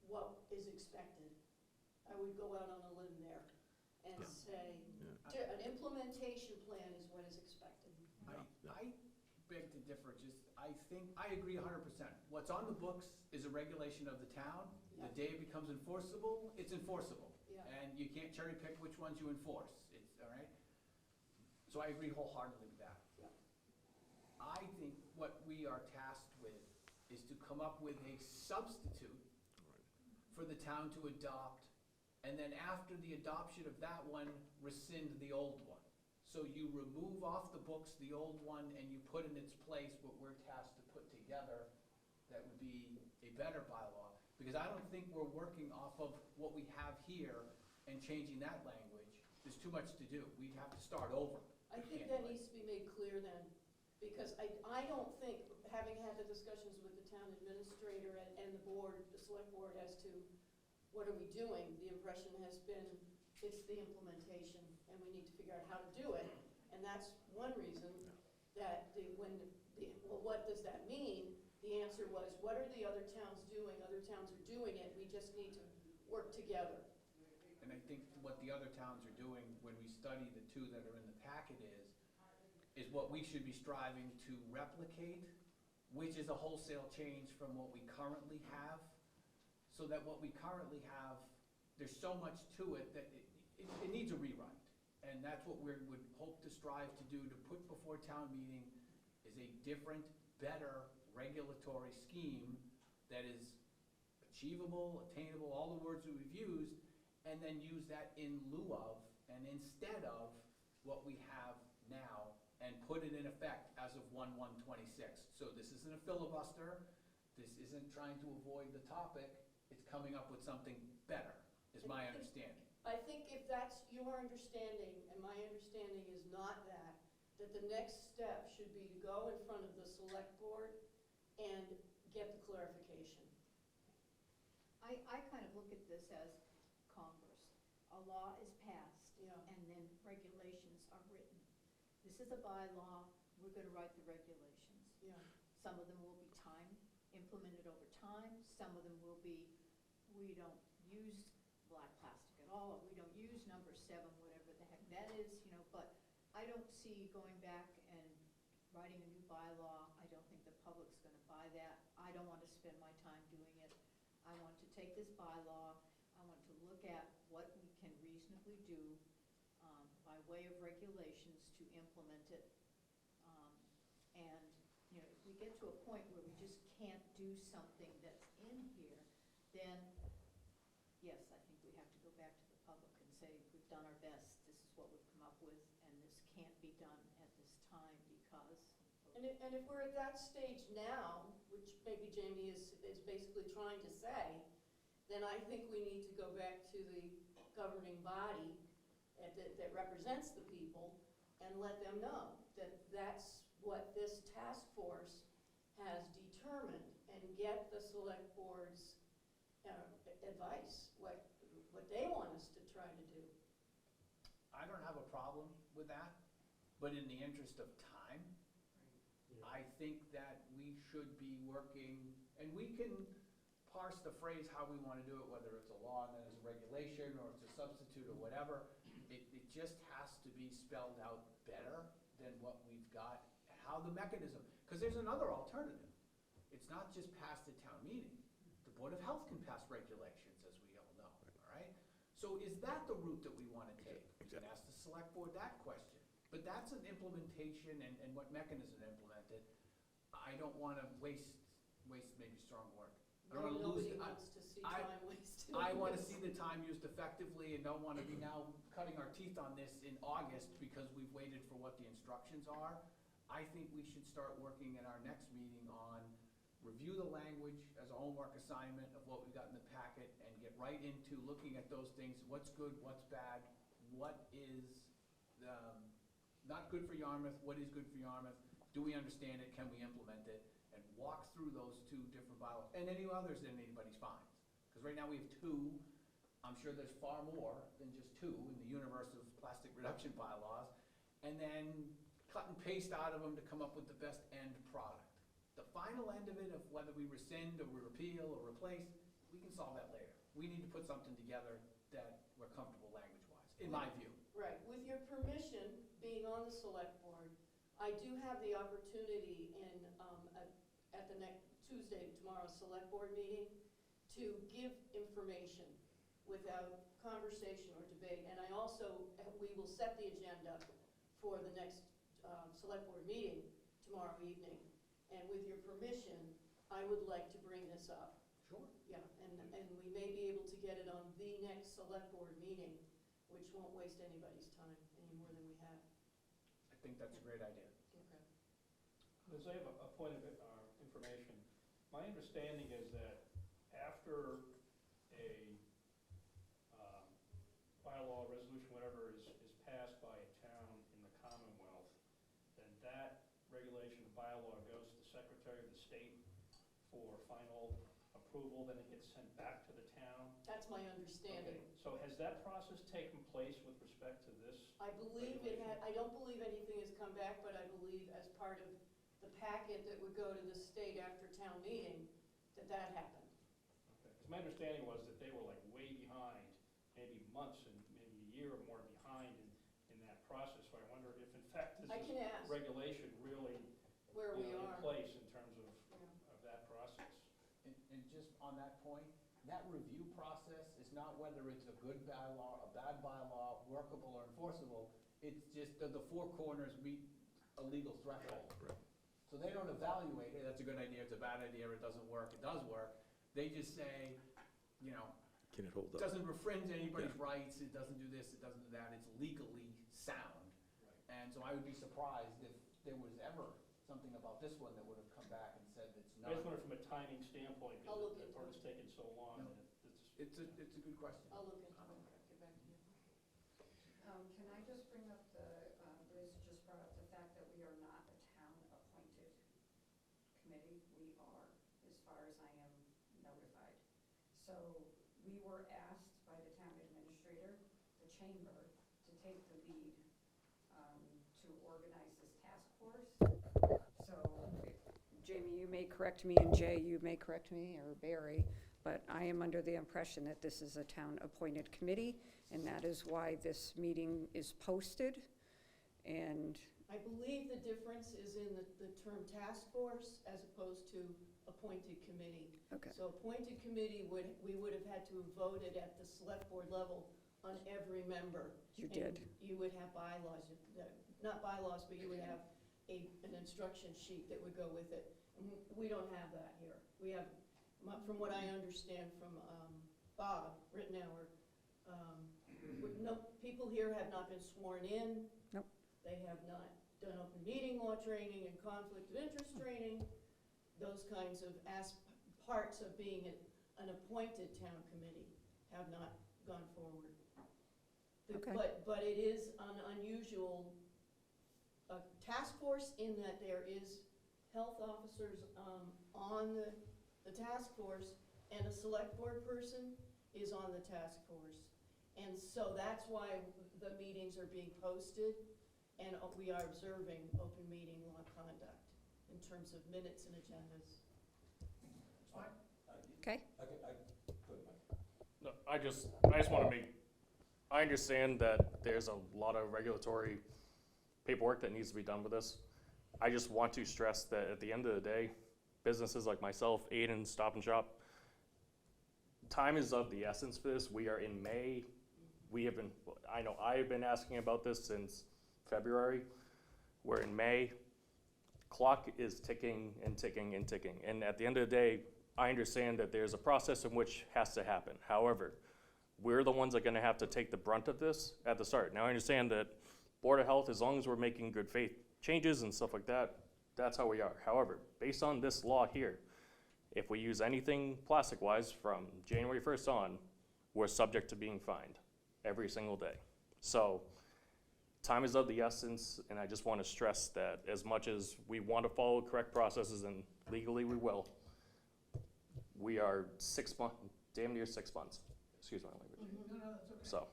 what is expected. I would go out on a limb there and say an implementation plan is what is expected. beg to differ, I agree 100%. What's on the books is a regulation of the town. The day it becomes enforceable, it's enforceable. Yeah. And you can't cherry pick which ones you enforce, all right? So I agree wholeheartedly with that. Yeah. I think what we are tasked with is to come up with a substitute for the town to adopt, and then after the adoption of that one, rescind the old one. So you remove off the books the old one and you put in its place what we're tasked to put together that would be a better bylaw. Because I don't think we're working off of what we have here and changing that language. There's too much to do. We'd have to start over. I think that needs to be made clear then, because I don't think, having had the discussions with the town administrator and the board, the select board, as to what are we doing, the impression has been it's the implementation and we need to figure out how to do it. And that's one reason that well, what does that mean? The answer was, what are the other towns doing? Other towns are doing it, we just need to work together. And I think what the other towns are doing when we study the two that are in the packet is what we should be striving to replicate, which is a wholesale change from what we currently have, so that what we currently have, there's so much to it that it needs a rewrite. And that's what we would hope to strive to do, to put before town meeting, is a different, better regulatory scheme that is achievable, attainable, all the words that we've used, and then use that in lieu of and instead of what we have now, and put it in effect as of 1/1/26. So this isn't a filibuster, this isn't trying to avoid the topic, it's coming up with something better, is my understanding. I think if that's your understanding, and my understanding is not that the next step should be to go in front of the select board and get the clarification. I kind of look at this as Congress. A law is passed, Yeah. and then regulations are written. This is a bylaw, we're gonna write the regulations. Yeah. Some of them will be time, implemented over time, some of them will be, we don't use black plastic at all, or we don't use number 7, whatever the heck that is, but I don't see going back and writing a new bylaw. I don't think the public's gonna buy that. I don't want to spend my time doing it. I want to take this bylaw, I want to look at what we can reasonably do by way of regulations to implement it. And, if we get to a point where we just can't do something that's in here, then, yes, I think we have to go back to the public and say, we've done our best, this is what we've come up with, and this can't be done at this time because. And if we're at that stage now, which maybe Jamie is basically trying to say, then I think we need to go back to the governing body that represents the people and let them know that that's what this task force has determined, and get the select board's advice, what they want us to try to do. I don't have a problem with that, but in the interest of time, I think that we should be working, and we can parse the phrase how we want to do it, whether it's a law and then it's a regulation, or it's a substitute or whatever. It just has to be spelled out better than what we've got, and how the mechanism, because there's another alternative. It's not just passed at town meeting. The Board of Health can pass regulations, as we all know, all right? So is that the route that we want to take? We can ask the select board that question. But that's an implementation and what mechanism to implement it. I don't want to waste maybe a strong word. I don't want to lose. Nobody wants to see time wasted. I want to see the time used effectively, and don't want to be now cutting our teeth on this in August because we've waited for what the instructions are. I think we should start working at our next meeting on review the language as a homework assignment of what we've got in the packet, and get right into looking at those things, what's good, what's bad, what is not good for Yarmouth, what is good for Yarmouth, do we understand it, can we implement it, and walk through those two different bylaws, and any others that anybody's finds. Because right now we have 2, I'm sure there's far more than just 2 in the universe of plastic reduction bylaws, and then cut and paste out of them to come up with the best end product. The final end of it, of whether we rescind or we repeal or replace, we can solve that later. We need to put something together that we're comfortable language-wise, in my view. Right, with your permission, being on the select board, I do have the opportunity at the next Tuesday, tomorrow's select board meeting, to give information without conversation or debate. And I also, we will set the agenda for the next select board meeting tomorrow evening. And with your permission, I would like to bring this up. Sure. Yeah, and we may be able to get it on the next select board meeting, which won't waste anybody's time any more than we have. I think that's a great idea. Okay. Liz, I have a point of information. My understanding is that after a bylaw, resolution, whatever is passed by a town in the Commonwealth, then that regulation bylaw goes to the Secretary of the State for final approval, then it gets sent back to the town. That's my understanding. Okay, so has that process taken place with respect to this? I believe it had, I don't believe anything has come back, but I believe as part of the packet that would go to the state after town meeting, that happened. Okay, 'cause my understanding was that they were like way behind, maybe months and maybe a year or more behind in that process. So I wonder if in fact this I can ask regulation really, where we in are. place in terms of Yeah. that process. And just on that point, that review process is not whether it's a good bylaw, a bad bylaw, workable or enforceable. It's just the four corners meet a legal threshold. Right. So they don't evaluate it, that's a good idea, it's a bad idea, it doesn't work, it does work. They just say, you know, Can it hold it up? doesn't infringe anybody's rights, it doesn't do this, it doesn't do that, it's legally sound. And so I would be surprised if there was ever something about this one that would have come back and said it's I just not. wonder from a timing standpoint, I'll because look the into part it. has taken so long, No. that it's. It's a good question. I'll look into it, get back to you. Can I just bring up Liz just brought up the fact that we are not a town-appointed committee. We are, as far as I am notified. So we were asked by the town administrator, the chamber, to take the lead to organize this task force. So, Jamie, you may correct me, and Jay, you may correct me, or Barry, but I am under the impression that this is a town-appointed committee, and that is why this meeting is posted. And I believe the difference is in the term task force as opposed to appointed committee. Okay. So appointed committee we would have had to have voted at the select board level on every member. you And did. you would have bylaws, not bylaws, but you would have an instruction sheet that would go with it. And we don't have that here. We have, from what I understand from Bob Rittenauer, no, people here have not been sworn in. Nope. They have not done open meeting law training and conflict of interest training. Those kinds of parts of being an appointed town committee have not gone forward. Okay. But it is an unusual task force in that there is health officers on the task force, and a select board person is on the task force. And so that's why the meetings are being posted, and we are observing open meeting law conduct in terms of minutes and agendas. Okay? No, I just want to make, I understand that there's a lot of regulatory paperwork that needs to be done with this. I just want to stress that at the end of the day, businesses like myself, Aiden, Stop and Shop, time is of the essence for this. We are in May. We have been, I know I've been asking about this since February. We're in May. Clock is ticking and ticking and ticking. And at the end of the day, I understand that there's a process in which has to happen. However, we're the ones that are gonna have to take the brunt of this at the start. Now, I understand that Board of Health, as long as we're making good faith changes and stuff like that, that's how we are. However, based on this law here, if we use anything plastic-wise from January 1st on, we're subject to being fined every single day. So time is of the essence, and I just want to stress that as much as we want to follow correct processes, and legally we will, we are 6 months, damn near 6 months, excuse my language. No, that's okay. So,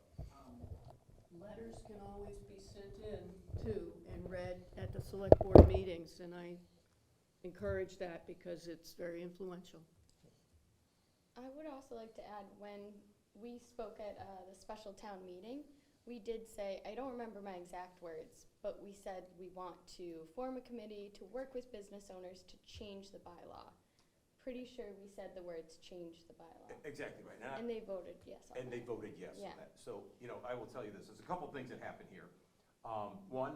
Letters can always be sent in too and read at the select board meetings, and I encourage that because it's very influential. I would also like to add, when we spoke at the special town meeting, we did say, I don't remember my exact words, but we said we want to form a committee to work with business owners to change the bylaw. Pretty sure we said the words change the bylaw. Exactly right. Now, And they voted yes on and they that. voted yes Yeah. on that. So, I will tell you this, there's a couple things that happen here. One,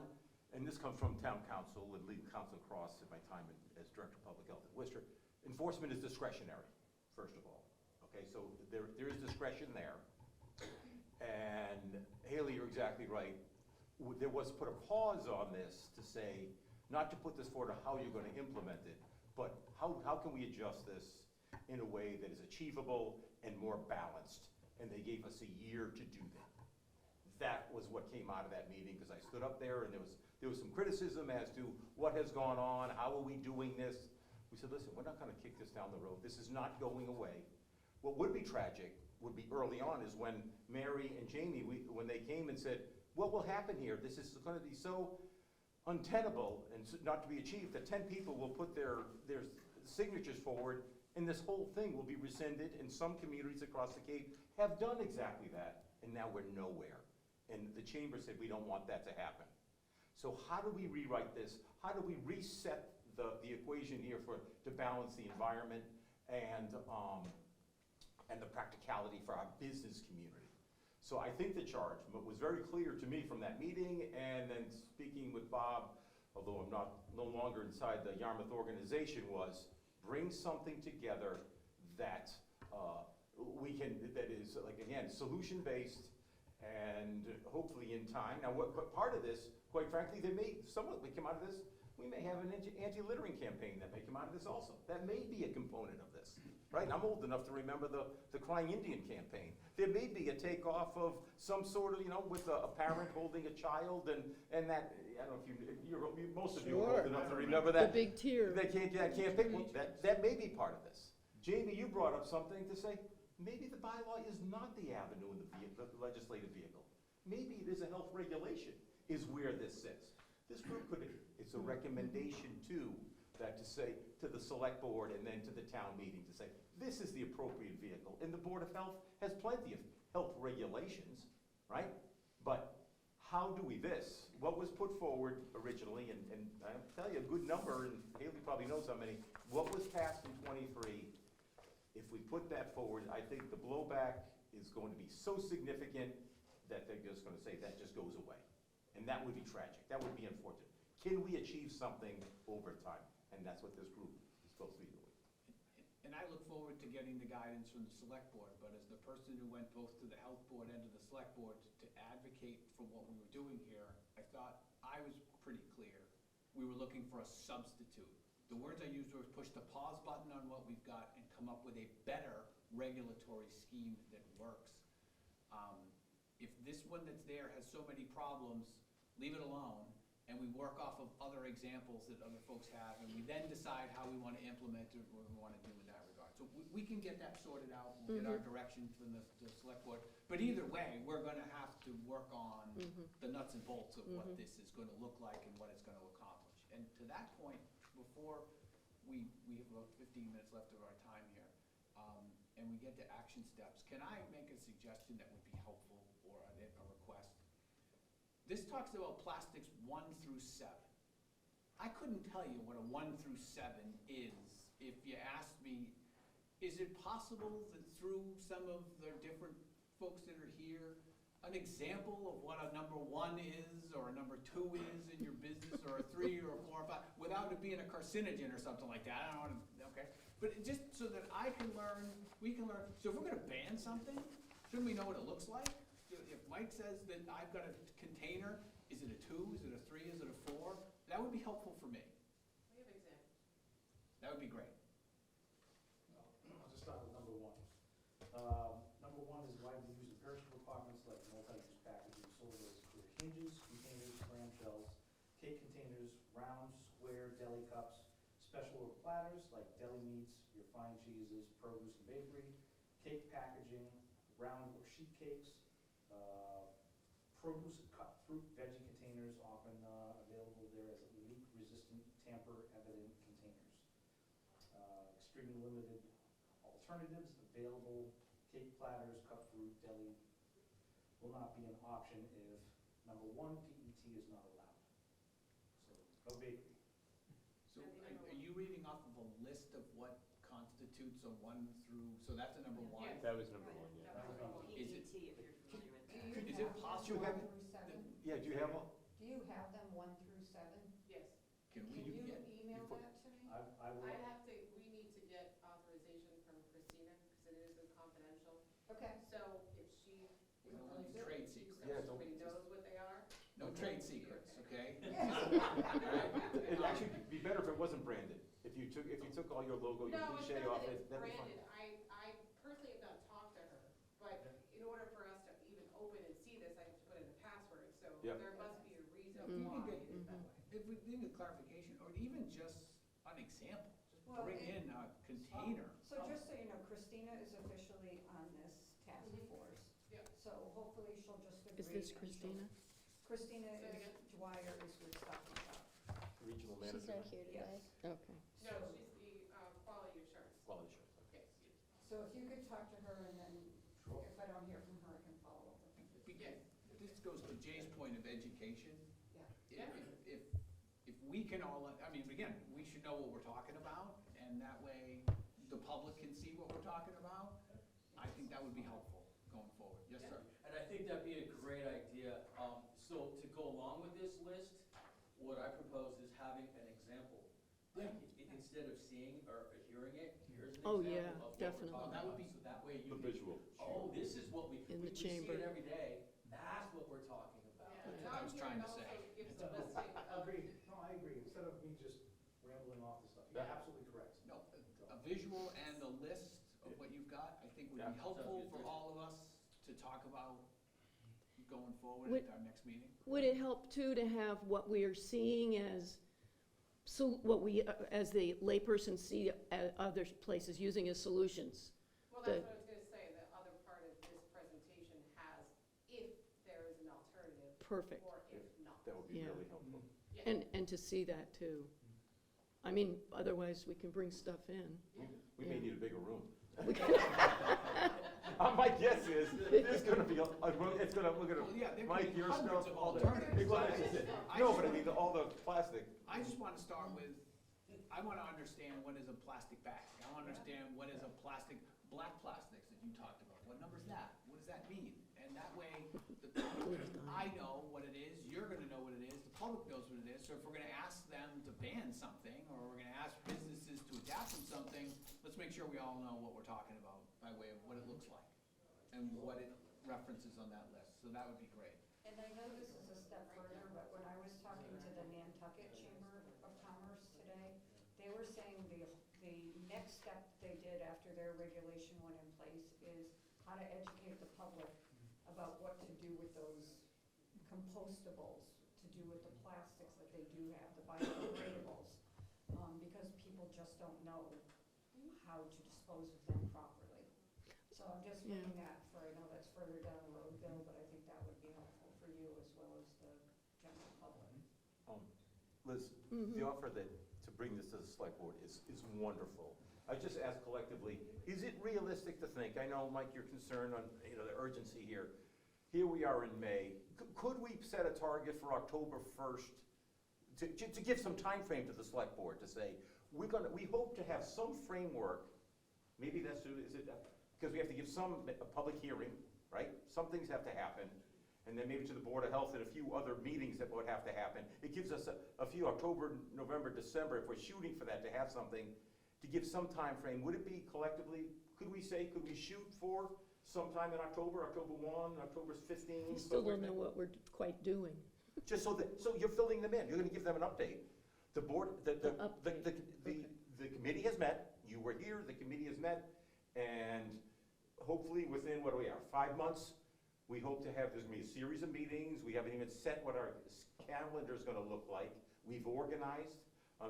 and this comes from town council and legal counsel across in my time as director of public health in Worcester, enforcement is discretionary, first of all. Okay, so there is discretion there. And Haley, you're exactly right. There was put a pause on this to say, not to put this forward to how you're gonna implement it, but how can we adjust this in a way that is achievable and more balanced? And they gave us a year to do that. That was what came out of that meeting, because I stood up there and there was some criticism as to what has gone on, how are we doing this? We said, listen, we're not gonna kick this down the road. This is not going away. What would be tragic would be early on is when Mary and Jamie, when they came and said, what will happen here? This is gonna be so untenable and not to be achieved that 10 people will put their signatures forward and this whole thing will be rescinded, and some communities across the Cape have done exactly that, and now we're nowhere. And the chamber said, we don't want that to happen. So how do we rewrite this? How do we reset the equation here to balance the environment and the practicality for our business community? So I think the charge was very clear to me from that meeting, and then speaking with Bob, although I'm no longer inside the Yarmouth organization, was bring something together that that is, like, again, solution-based, and hopefully in time. Now, what part of this, quite frankly, somewhat may come out of this, we may have an anti-littering campaign that may come out of this also. That may be a component of this, right? And I'm old enough to remember the Crying Indian campaign. There may be a takeoff of some sort of, with a parent holding a child, and that, I don't know if most of you are old enough to remember that. The big tear. They can't pick one. That may be part of this. Jamie, you brought up something to say, maybe the bylaw is not the avenue in the legislative vehicle. Maybe it is a health regulation is where this sits. This group it's a recommendation to say to the select board and then to the town meeting to say, this is the appropriate vehicle. And the Board of Health has plenty of health regulations, right? But how do we what was put forward originally, and I'll tell you a good number, and Haley probably knows how many, what was passed in '23, if we put that forward, I think the blowback is going to be so significant that they're just gonna say that just goes away. And that would be tragic, that would be unfortunate. Can we achieve something over time? And that's what this group is supposed to be doing. And I look forward to getting the guidance from the select board, but as the person who went both to the health board and to the select board to advocate for what we were doing here, I thought I was pretty clear. We were looking for a substitute. The words I used were push the pause button on what we've got and come up with a better regulatory scheme that works. If this one that's there has so many problems, leave it alone, and we work off of other examples that other folks have, and we then decide how we want to implement it, or what we want to do in that regard. So we can get that sorted out, we'll get our direction from the select board. But either way, we're going to have to work on the nuts and bolts of what this is going to look like and what it's going to accomplish. And to that point, before we have about 15 minutes left of our time here, and we get to action steps, can I make a suggestion that would be helpful, or a request? This talks about plastics 1 through 7. I couldn't tell you what a 1 through 7 is if you asked me, is it possible that through some of the different folks that are here, an example of what a number 1 is, or a number 2 is in your business, or a 3 or a 4 or 5, without it being a carcinogen or something like that? I don't want to, okay? But just so that I can learn, we can learn. So if we're going to ban something, shouldn't we know what it looks like? If Mike says that I've got a container, is it a 2, is it a 3, is it a 4? That would be helpful for me. We have examples. That would be great. I'll just start with number 1. Number 1 is widely used in perishable compartments like multi-use packaging sold as clear hinges, containers, clamshells, cake containers, round, square, deli cups, special order platters like deli meats, your fine cheeses, produce and bakery, cake packaging, round or sheet cakes, produce and cut fruit, veggie containers, often available there as leak-resistant, tamper-evident containers. Extremely limited alternatives available: cake platters, cut fruit, deli will not be an option if, number one, PET is not allowed. So, no bakery. So are you reading off of a list of what constitutes a 1 through, so that's a number 1? That was number 1, yeah. Is it, PET, if you're familiar with that. is it possible? Yeah, do you have one? Do you have them 1 through 7? Yes. Can we get? email that to me? I will. I have to, we need to get authorization from Christina, because it is confidential. Okay. So if she We is don't willing want to trade do secrets. so, Yeah, don't- everybody knows what they are. No trade secrets, okay? It'd actually be better if it wasn't branded. If you took all your logo, your No, it's cliche not off that it, it's that'd be fine. branded. I personally have not talked to her, but in order for us to even open and see this, I have to put in a password, so Yep. there must be a reason If we why can it is that way. If we need a clarification, or even just an example, just Well, bring it- in a container. So just so you know, Christina is officially on this task force. Yeah. So hopefully she'll just agree. Is this and she'll- Christina? Christina Say it is, again? Dwyer is with Stop and Shop. Regional She's manager. not here today. Yes. Okay. No, she's the quality assurance. Quality assurance. Yes. So if you could talk to her and then if I don't hear from her, I can follow up with her. Because this goes to Jay's point of education. Yeah. If we can all, I mean, again, we should know what we're talking about, and that way the public can see what we're talking about. I think that would be helpful going forward. Yes, sir. And I think that'd be a great idea. So to go along with this list, what I propose is having an example. Like, instead of seeing or hearing it, here's an Oh, example yeah, of what we're definitely. talking That would about. be- So that way you The can, visual. oh, this is what we In the see chamber. it every day. That's what we're talking about. Yeah, That's and what I on was here trying it to also say. gives a listing of. Agreed, no, I agree, instead of me just rambling off the stuff, you're Yeah. absolutely correct. No, a visual and a list of what you've got, I think would Yeah. be helpful for all of us to talk about going forward at our next meeting. Would it help too to have what we are seeing as, so what we, as the layperson see other places using as solutions? Well, the- that's what I was gonna say, the other part of this presentation has if there is an alternative. Perfect. Or if not. That would be Yeah. really helpful. Yeah. And to see that too. I mean, otherwise we can bring stuff in. We may Yeah. need a bigger room. My guess is, there's gonna be, it's gonna, we're Well, yeah, there gonna, could Mike, be your hundreds stuff, of all the. alternatives. Well, that's just it. No, but I mean, all the plastic. I just want to start with, I want to understand what is a plastic bag. I want to understand what is a plastic, black plastics that you talked about. What number is that? What does that mean? And that way, I know what it is, you're going to know what it is, the public knows what it is. So if we're going to ask them to ban something, or we're going to ask businesses to adapt from something, let's make sure we all know what we're talking about by way of what it looks like and what it references on that list. So that would be great. And I know this is a step further, but when I was talking to the Nantucket Chamber of Commerce today, they were saying the next step they did after their regulation went in place is how to educate the public about what to do with those compostables, to do with the plastics that they do have, the biodegradables, because people just don't know how to dispose of them properly. So I'm just Yeah. looking at, I know that's further down the road, Bill, but I think that would be helpful for you as well as the general public. Liz, the offer to bring this to the select board is wonderful. I just ask collectively, is it realistic to think, I know, Mike, you're concerned on, the urgency here. Here we are in May. Could we set a target for October 1st to give some time frame to the select board to say, we hope to have some framework, maybe that's, because we have to give a public hearing, right? Some things have to happen. And then maybe to the Board of Health and a few other meetings that would have to happen. It gives us a few October, November, December, if we're shooting for that, to have something, to give some time frame. Would it be collectively, could we shoot for sometime in October 1, October 15? We still don't know what we're quite doing. Just so you're filling them in, you're gonna give them an update. The board, the committee has met, you were here, the committee has met, and hopefully within, 5 months, we hope to have, there's gonna be a series of meetings, we haven't even set what our calendar's gonna look like. We've organized,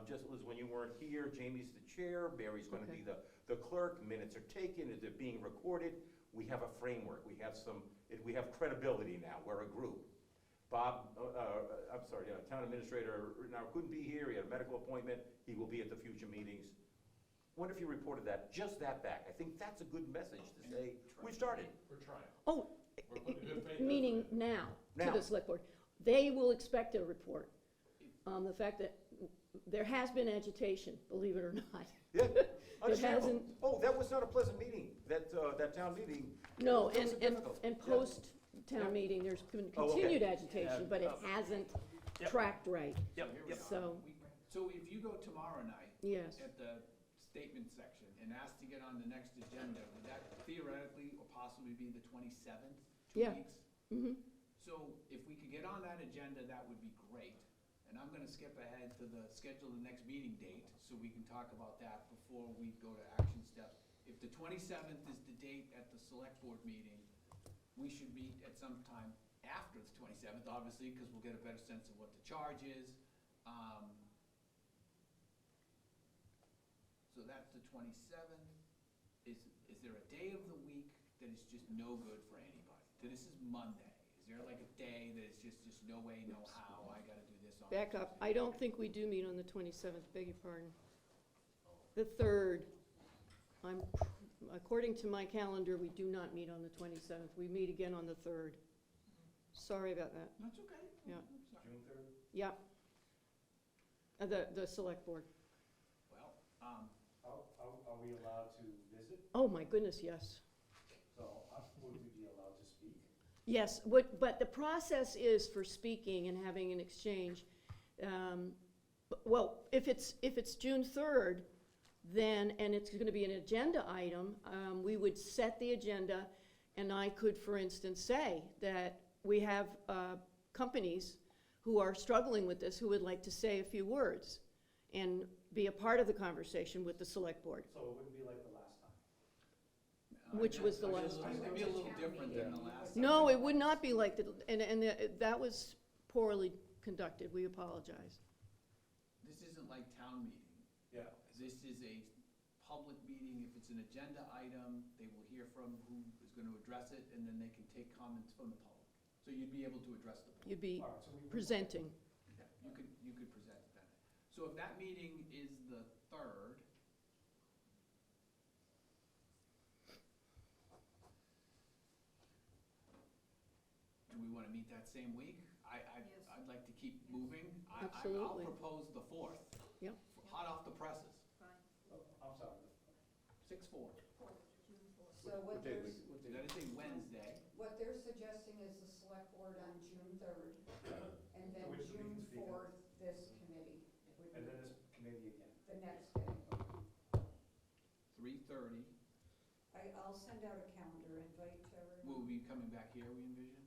just as when you weren't here, Jamie's the chair, Barry's gonna be the clerk, minutes are taken, they're being recorded. We have a framework, we have credibility now, we're a group. Bob, town administrator now couldn't be here, he had a medical appointment, he will be at the future meetings. What if you reported just that back? I think that's a good message to say, we started. We're trying. Oh, meaning now, to Now. the select board. They will expect a report on the fact that there has been agitation, believe it or not. Yeah, It understandable. hasn't, Oh, that was not a pleasant meeting, that town meeting. no, Those and, are and, difficult. and Yeah. post-town meeting, there's been Oh, okay. continued agitation, but it hasn't Yep. tracked right, Yep, yep. so, So if you go tomorrow night yes. at the statement section and ask to get on the next agenda, would that theoretically or possibly be the 27th, 2 Yeah. weeks? Mm-hmm. So if we could get on that agenda, that would be great. And I'm gonna skip ahead to the schedule the next meeting date, so we can talk about that before we go to action steps. If the 27th is the date at the select board meeting, we should meet at some time after the 27th, obviously, because we'll get a better sense of what the charge is. So that's the 27th. Is there a day of the week that is just no good for anybody? So this is Monday. Is there like a day that is just no way, no how, I gotta do this on? Back up, I don't think we do meet on the 27th, beg your pardon. The 3rd, according to my calendar, we do not meet on the 27th. We meet again on the 3rd. Sorry about that. That's okay. Yeah. I'm sorry. June 3rd? Yep. The select board. Well, Are we allowed to visit? Oh, my goodness, yes. So would we be allowed to speak? Yes, but the process is for speaking and having an exchange. Well, if it's June 3rd, then, and it's going to be an agenda item, we would set the agenda, and I could, for instance, say that we have companies who are struggling with this who would like to say a few words and be a part of the conversation with the select board, So it wouldn't be like the last time? which was the last It's time. gonna be a little different than the last time. No, it would not be like that, and that was poorly conducted. We apologize. This isn't like town meeting. Yeah. This is a public meeting. If it's an agenda item, they will hear from who is gonna address it, and then they can take comments from the public. So you'd be able to address the public. You'd be All right, so we would- presenting. Yeah, you could present it then. So if that meeting is the 3rd, do we wanna meet that same week? I'd like to keep moving. Absolutely. I'll propose the 4th. Yep. Hot off the presses, Oh, I'm sorry. 6/4. So what they're, That is a Wednesday. what they're suggesting is the select board on June 3rd, and then Which we can June speak on. 4th, this committee, would And be then this committee again. the next day. 3:30. I'll send out a calendar invite to everyone. Will we be coming back here, we envision?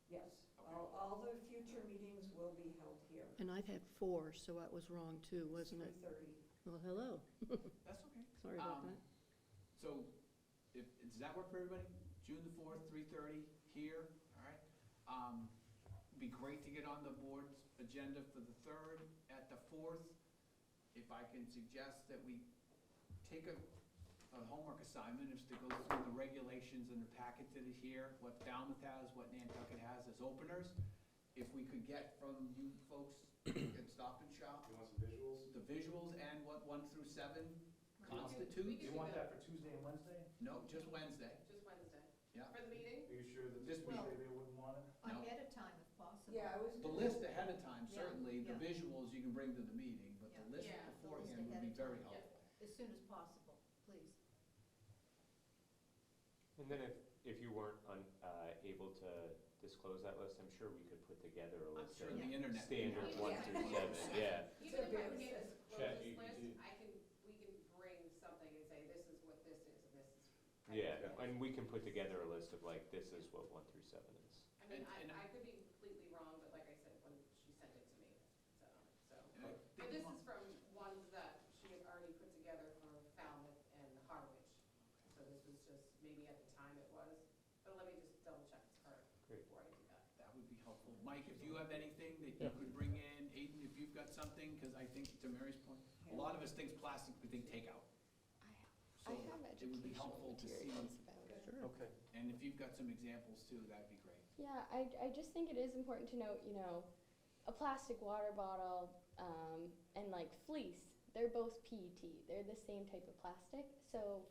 Yes, Okay. all the future meetings will be held here, And I've had 4, so that was wrong too, wasn't it? 3:30. Well, hello. That's okay. Sorry about Um, that. So, does that work for everybody? June the 4th, 3:30, here, all right? Be great to get on the board's agenda for the 3rd. At the 4th, if I can suggest that we take a homework assignment, is to go through the regulations and the packet that is here, what Falmouth has, what Nantucket has as openers. If we could get from you folks at Stop and Shop, You want some visuals? the visuals and what 1 through 7 constitutes? Do you want that for Tuesday and Wednesday? No, just Wednesday. Just Wednesday. Yeah. For the meeting? Are you sure that This Tuesday week. they wouldn't want it? No. Ahead of time if possible. Yeah, I was. The gonna- list ahead of time, Yeah, certainly, the yeah. visuals you can bring to the meeting, but the Yeah. list Yeah, the list beforehand would ahead be of very time. helpful. As soon as possible, please. And then if you weren't able to disclose that list, I'm sure we could put together a I'm list sure of the internet. standard Yeah. 1 through 7, yeah. Even if I can't disclose Chat this GPT. list, we can bring something and say, this is what this is, and this is. Yeah, and we can put together a list of like, this is what 1 through 7 is. I mean, And- I could be completely wrong, but like I said, when she sent it to me, so. And I But think this one- is from ones that she had already put together for Falmouth and Harwich. So this was just, maybe at the time it was, but let me just double check with her Great. before I do that. That would be helpful. Mike, if you have anything that you could bring in, Aiden, if you've got something, because I think, to Mary's point, a lot of us think plastic, we think takeout. I So have it would be educational helpful to see, materials about it. Okay. and if you've got some examples too, that'd be great. Yeah, I just think it is important to note, you know, a plastic water bottle and like fleece, they're both PET. They're the same type of plastic. So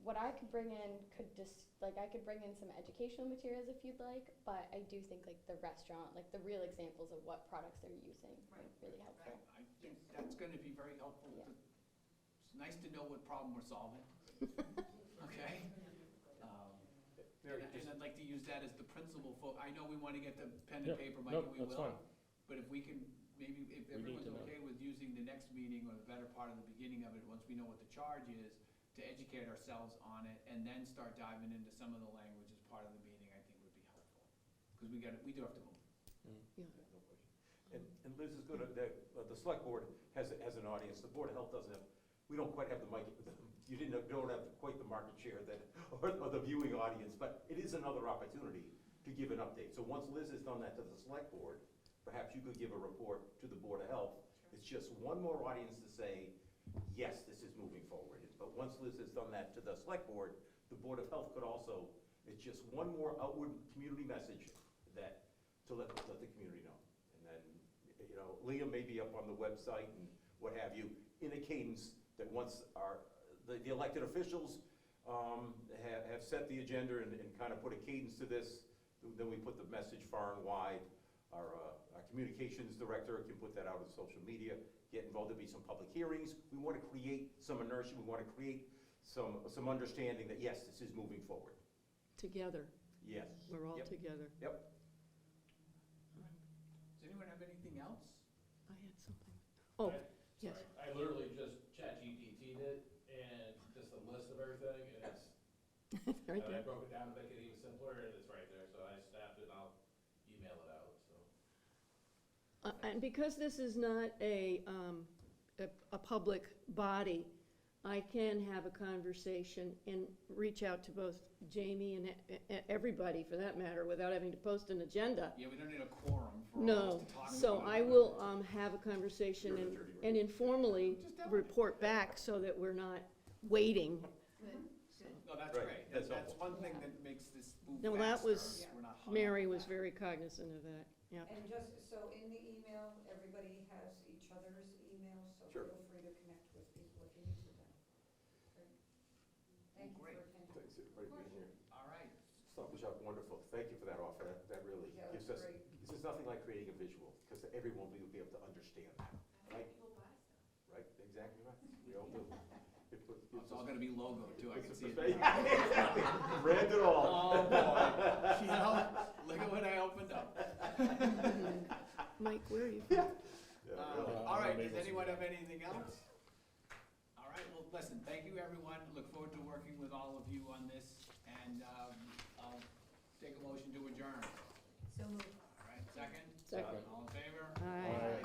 what I could bring in could just, like, I could bring in some educational materials if you'd like, but I do think like the restaurant, like the real examples of what products they're using are really helpful. I think that's gonna be very helpful. Yeah. It's nice to know what problem we're solving, okay? And I'd like to use that as the principle for, I know we wanna get the pen and Yeah, paper, nope, Mike, and we that's will. fine. But if we can, maybe if We need everyone's to know. okay with using the next meeting or the better part of the beginning of it, once we know what the charge is, to educate ourselves on it and then start diving into some of the language as part of the meeting, I think would be helpful. Because we do have to move. And Liz is gonna, the select board has an audience, the Board of Health doesn't have, we don't quite have the mic, you don't have quite the market share that, or the viewing audience, but it is another opportunity to give an update. So once Liz has done that to the select board, perhaps you could give a report to the Board of Health. It's just one more audience to say, yes, this is moving forward. But once Liz has done that to the select board, the Board of Health could also, it's just one more outward community message that, to let the community know. And then, you know, Liam may be up on the website and what have you, in a cadence that once the elected officials have set the agenda and kind of put a cadence to this, then we put the message far and wide. Our communications director can put that out on social media, get involved. There'll be some public hearings. We want to create some inertia. We want to create some understanding that, yes, this is moving forward. Together, Yes. we're all Yep. together. Yep. Does anyone have anything else? I had something. Oh, yes. I literally just ChatGPT'd it and just a list of everything, and it's, Right and I there. broke it down to make it even simpler, and it's right there, so I snapped it and I'll email it out, so. And because this is not a public body, I can have a conversation and reach out to both Jamie and everybody, for that matter, without having to post an agenda. Yeah, we don't need a quorum for all No, of us to talk so about I it. will have a conversation and informally report back so that we're not waiting. No, that's Right, great. that's That's helpful. one thing that makes this move No, faster. that was, We're not hung up Mary on was that. very cognizant of that, yeah. And just, so in the email, everybody has each other's emails, so Sure. feel free to connect with people if you need to then. Great. Thank you Great. for attending. Thanks, everybody being here. All right. Stop the Shop, wonderful. Thank you for that offer. That really Yeah, gives that's us, great. this is nothing like creating a visual, because everyone will be able to understand that, right? Right, exactly right. We all do. It puts- Oh, it's all gonna be logo too, I can puts see a it. perspective. Brand it all. Oh, boy. You know, look at what I opened up. Mike, where are you? Yeah, really. All right, does anyone have anything else? All right, well, listen, thank you, everyone. Look forward to working with all of you on this, and I'll take a motion to adjourn. So moved. All right, second? Second. All in favor? Aye.